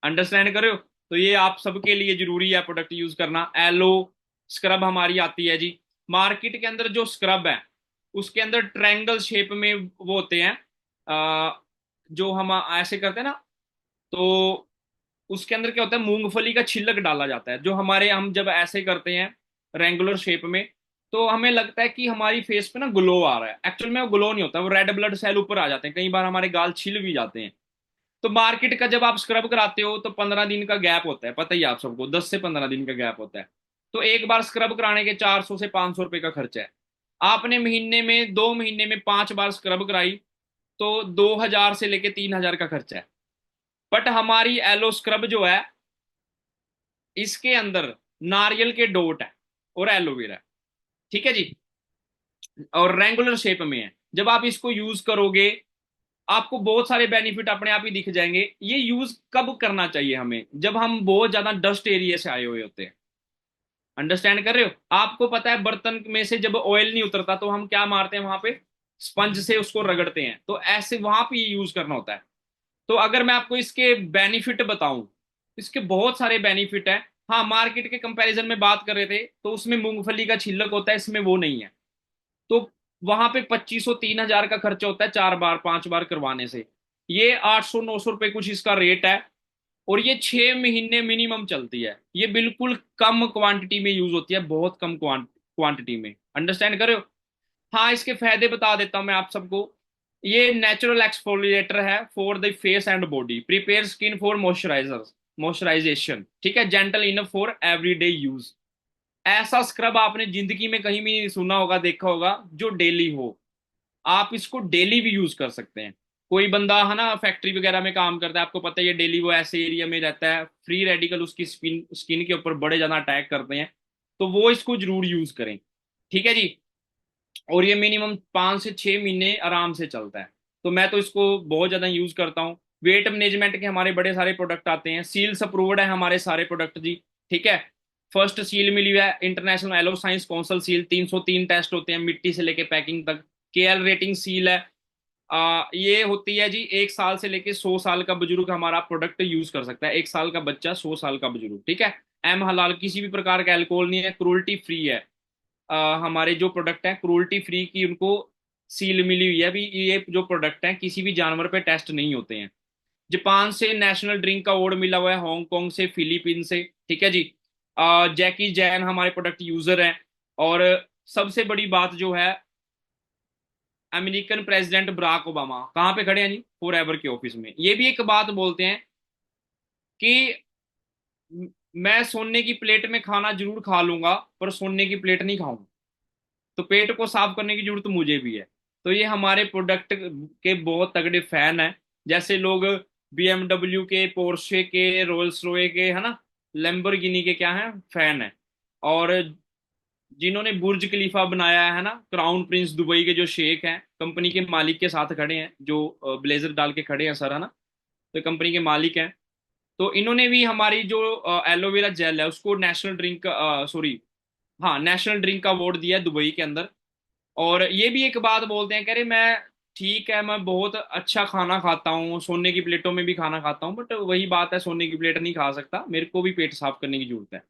[SPEAKER 1] अंडरस्टैंड करो। तो ये आप सबके लिए जरूरी है प्रोडक्ट यूज करना। एलो स्क्रब हमारी आती है जी। मार्केट के अंदर जो स्क्रब है उसके अंदर ट्रायंगल शेप में वो होते हैं, जो हम ऐसे करते हैं ना, तो उसके अंदर क्या होता है, मूंगफली का छिलक डाला जाता है, जो हमारे, हम जब ऐसे करते हैं रेंगुलर शेप में, तो हमें लगता है कि हमारी फेस पे ना ग्लो आ रहा है। एक्चुअल में वो ग्लो नहीं होता, वो रेड ब्लड सेल ऊपर आ जाते हैं, कई बार हमारे गाल छिल भी जाते हैं। तो मार्केट का जब आप स्क्रब कराते हो तो 15 दिन का गैप होता है, पता ही है आप सबको, 10 से 15 दिन का गैप होता है। तो एक बार स्क्रब कराने के 400 से 500 रुपए का खर्चा है। आपने महीने में, 2 महीने में 5 बार स्क्रब कराई तो 2,000 से लेके 3,000 का खर्चा है। बट हमारी एलो स्क्रब जो है, इसके अंदर नारियल के डोट है और एलोवेरा है। ठीक है जी। और रेंगुलर शेप में है। जब आप इसको यूज करोगे आपको बहुत सारे बेनिफिट अपने आप ही दिख जाएंगे। ये यूज कब करना चाहिए हमें, जब हम बहुत ज्यादा डस्ट एरिया से आए हुए होते हैं। अंडरस्टैंड कर रहे हो? आपको पता है बर्तन में से जब ऑयल नहीं उतरता तो हम क्या मारते हैं वहां पे, स्पंज से उसको रगड़ते हैं, तो ऐसे वहां पे ये यूज करना होता है। तो अगर मैं आपको इसके बेनिफिट बताऊं, इसके बहुत सारे बेनिफिट है। हाँ, मार्केट के कंपैरिजन में बात कर रहे थे तो उसमें मूंगफली का छिलक होता है, इसमें वो नहीं है। तो वहां पे 2500 3000 का खर्चा होता है 4 बार 5 बार करवाने से। ये 800 900 रुपए कुछ इसका रेट है। और ये 6 महीने मिनिमम चलती है। ये बिल्कुल कम क्वांटिटी में यूज होती है, बहुत कम क्वांटिटी में। अंडरस्टैंड कर रहे हो? हाँ, इसके फायदे बता देता हूं मैं आप सबको। ये नेचुरल एक्सफोलिएटर है for the face and body, prepare skin for moisturisation, ठीक है, gentle enough for everyday use. ऐसा स्क्रब आपने जिंदगी में कहीं भी नहीं सुना होगा, देखा होगा, जो डेली हो। आप इसको डेली भी यूज कर सकते हैं। कोई बंदा है ना फैक्ट्री वगैरह में काम करता है, आपको पता है ये डेली वो ऐसे एरिया में रहता है, फ्री रेडिकल उसकी स्किन स्किन के ऊपर बड़े ज्यादा अटैक करते हैं, तो वो इसको जरूर यूज करें। ठीक है जी। और ये मिनिमम 5 से 6 महीने आराम से चलता है। तो मैं तो इसको बहुत ज्यादा यूज करता हूँ। वेट मैनेजमेंट के हमारे बड़े सारे प्रोडक्ट आते हैं, सील्स अप्रूव्ड है हमारे सारे प्रोडक्ट जी। ठीक है। फर्स्ट सील मिली हुई है international aloe science council seal, 303 test होते हैं मिट्टी से लेके पैकिंग तक। केएल रेटिंग सील है। ये होती है जी 1 साल से लेके 100 साल का बुजुर्ग हमारा प्रोडक्ट यूज कर सकता है, 1 साल का बच्चा 100 साल का बुजुर्ग। ठीक है। एम हलाल, किसी भी प्रकार का अल्कोहल नहीं है, क्रूल्टी फ्री है। हमारे जो प्रोडक्ट है क्रूल्टी फ्री की उनको सील मिली हुई है। अभी ये जो प्रोडक्ट है किसी भी जानवर पे टेस्ट नहीं होते हैं। जापान से नेशनल ड्रिंक का अवार्ड मिला हुआ है, हांगकांग से, फिलीपीन से। ठीक है जी। जैकी जैन हमारे प्रोडक्ट यूजर हैं। और सबसे बड़ी बात जो है, अमेरिकन प्रेसिडेंट बराक ओबामा कहाँ पे खड़े हैं जी, फॉर एवर के ऑफिस में। ये भी एक बात बोलते हैं कि मैं सोने की प्लेट में खाना जरूर खा लूंगा पर सोने की प्लेट नहीं खाऊंगा। तो पेट को साफ करने की जरूरत मुझे भी है। तो ये हमारे प्रोडक्ट के बहुत तगड़े फैन हैं। जैसे लोग बीएमडब्ल्यू के, पोर्शे के, रोल्स रॉय के, है ना, लैम्बोर्गिनी के क्या है, फैन है। और जिन्होंने बुर्ज खलीफा बनाया है ना, क्राउन प्रिंस दुबई के जो शेख हैं, कंपनी के मालिक के साथ खड़े हैं, जो ब्लेजर डाल के खड़े हैं सर, है ना, तो कंपनी के मालिक हैं। तो इन्होंने भी हमारी जो एलोवेरा जेल है उसको नेशनल ड्रिंक, सॉरी, हाँ, नेशनल ड्रिंक का अवार्ड दिया है दुबई के अंदर। और ये भी एक बात बोलते हैं, कह रहे मैं, ठीक है, मैं बहुत अच्छा खाना खाता हूँ, सोने की प्लेटों में भी खाना खाता हूँ, बट वही बात है, सोने की प्लेट नहीं खा सकता, मेरे को भी पेट साफ करने की जरूरत है।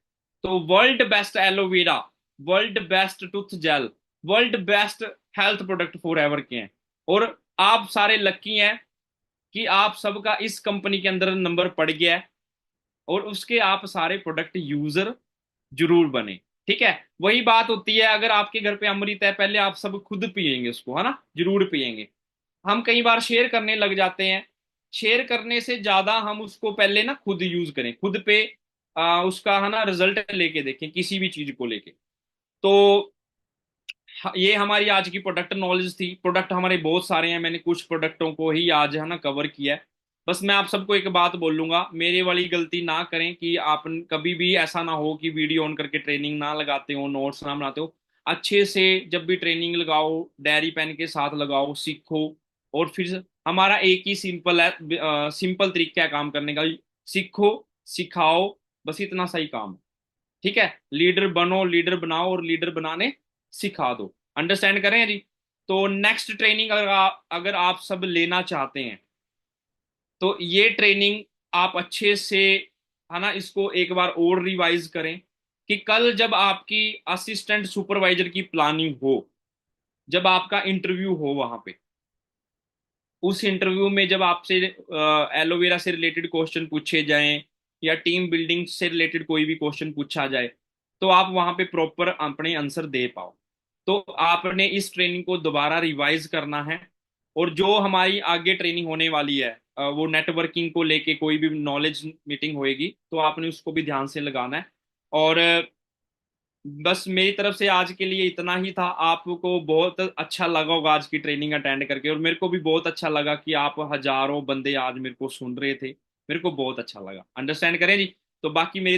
[SPEAKER 1] तो world best aloe vera, world best tooth gel, world best health product forever के हैं। और आप सारे लकी हैं कि आप सबका इस कंपनी के अंदर नंबर पड़ गया है, और उसके आप सारे प्रोडक्ट यूजर जरूर बने। ठीक है। वही बात होती है, अगर आपके घर पे अमृत है, पहले आप सब खुद पियेंगे उसको, है ना, जरूर पियेंगे। हम कई बार शेयर करने लग जाते हैं। शेयर करने से ज्यादा हम उसको पहले ना खुद यूज करें, खुद पे उसका है ना रिजल्ट लेके देखें किसी भी चीज को लेके। तो ये हमारी आज की प्रोडक्ट नॉलेज थी। प्रोडक्ट हमारे बहुत सारे हैं, मैंने कुछ प्रोडक्टों को ही आज है ना कवर किया है। बस मैं आप सबको एक बात बोलूंगा, मेरे वाली गलती ना करें कि आप कभी भी ऐसा ना हो कि वीडियो ऑन करके ट्रेनिंग ना लगाते हो, नोट्स ना बनाते हो। अच्छे से जब भी ट्रेनिंग लगाओ, डायरी पेन के साथ लगाओ, सीखो। और फिर हमारा एक ही सिंपल है, सिंपल तरीका है काम करने का, सीखो, सिखाओ, बस इतना सही काम है। ठीक है। लीडर बनो, लीडर बनाओ, और लीडर बनाने सिखा दो। अंडरस्टैंड करें जी। तो नेक्स्ट ट्रेनिंग अगर आप सब लेना चाहते हैं तो ये ट्रेनिंग आप अच्छे से, है ना, इसको एक बार और रिवाइज करें कि कल जब आपकी असिस्टेंट सुपरवाइजर की प्लानिंग हो, जब आपका इंटरव्यू हो वहां पे, उस इंटरव्यू में जब आपसे एलोवेरा से रिलेटेड क्वेश्चन पूछे जाएं या टीम बिल्डिंग से रिलेटेड कोई भी क्वेश्चन पूछा जाए, तो आप वहां पे प्रॉपर अपने आंसर दे पाओ। तो आपने इस ट्रेनिंग को दोबारा रिवाइज करना है। और जो हमारी आगे ट्रेनिंग होने वाली है, वो नेटवर्किंग को लेके कोई भी नॉलेज मीटिंग होएगी, तो आपने उसको भी ध्यान से लगाना है। और बस मेरी तरफ से आज के लिए इतना ही था। आपको बहुत अच्छा लगा होगा आज की ट्रेनिंग अटेंड करके, और मेरे को भी बहुत अच्छा लगा कि आप हजारों बंदे आज मेरे को सुन रहे थे। मेरे को बहुत अच्छा लगा। अंडरस्टैंड करें जी। तो बाकी मेरी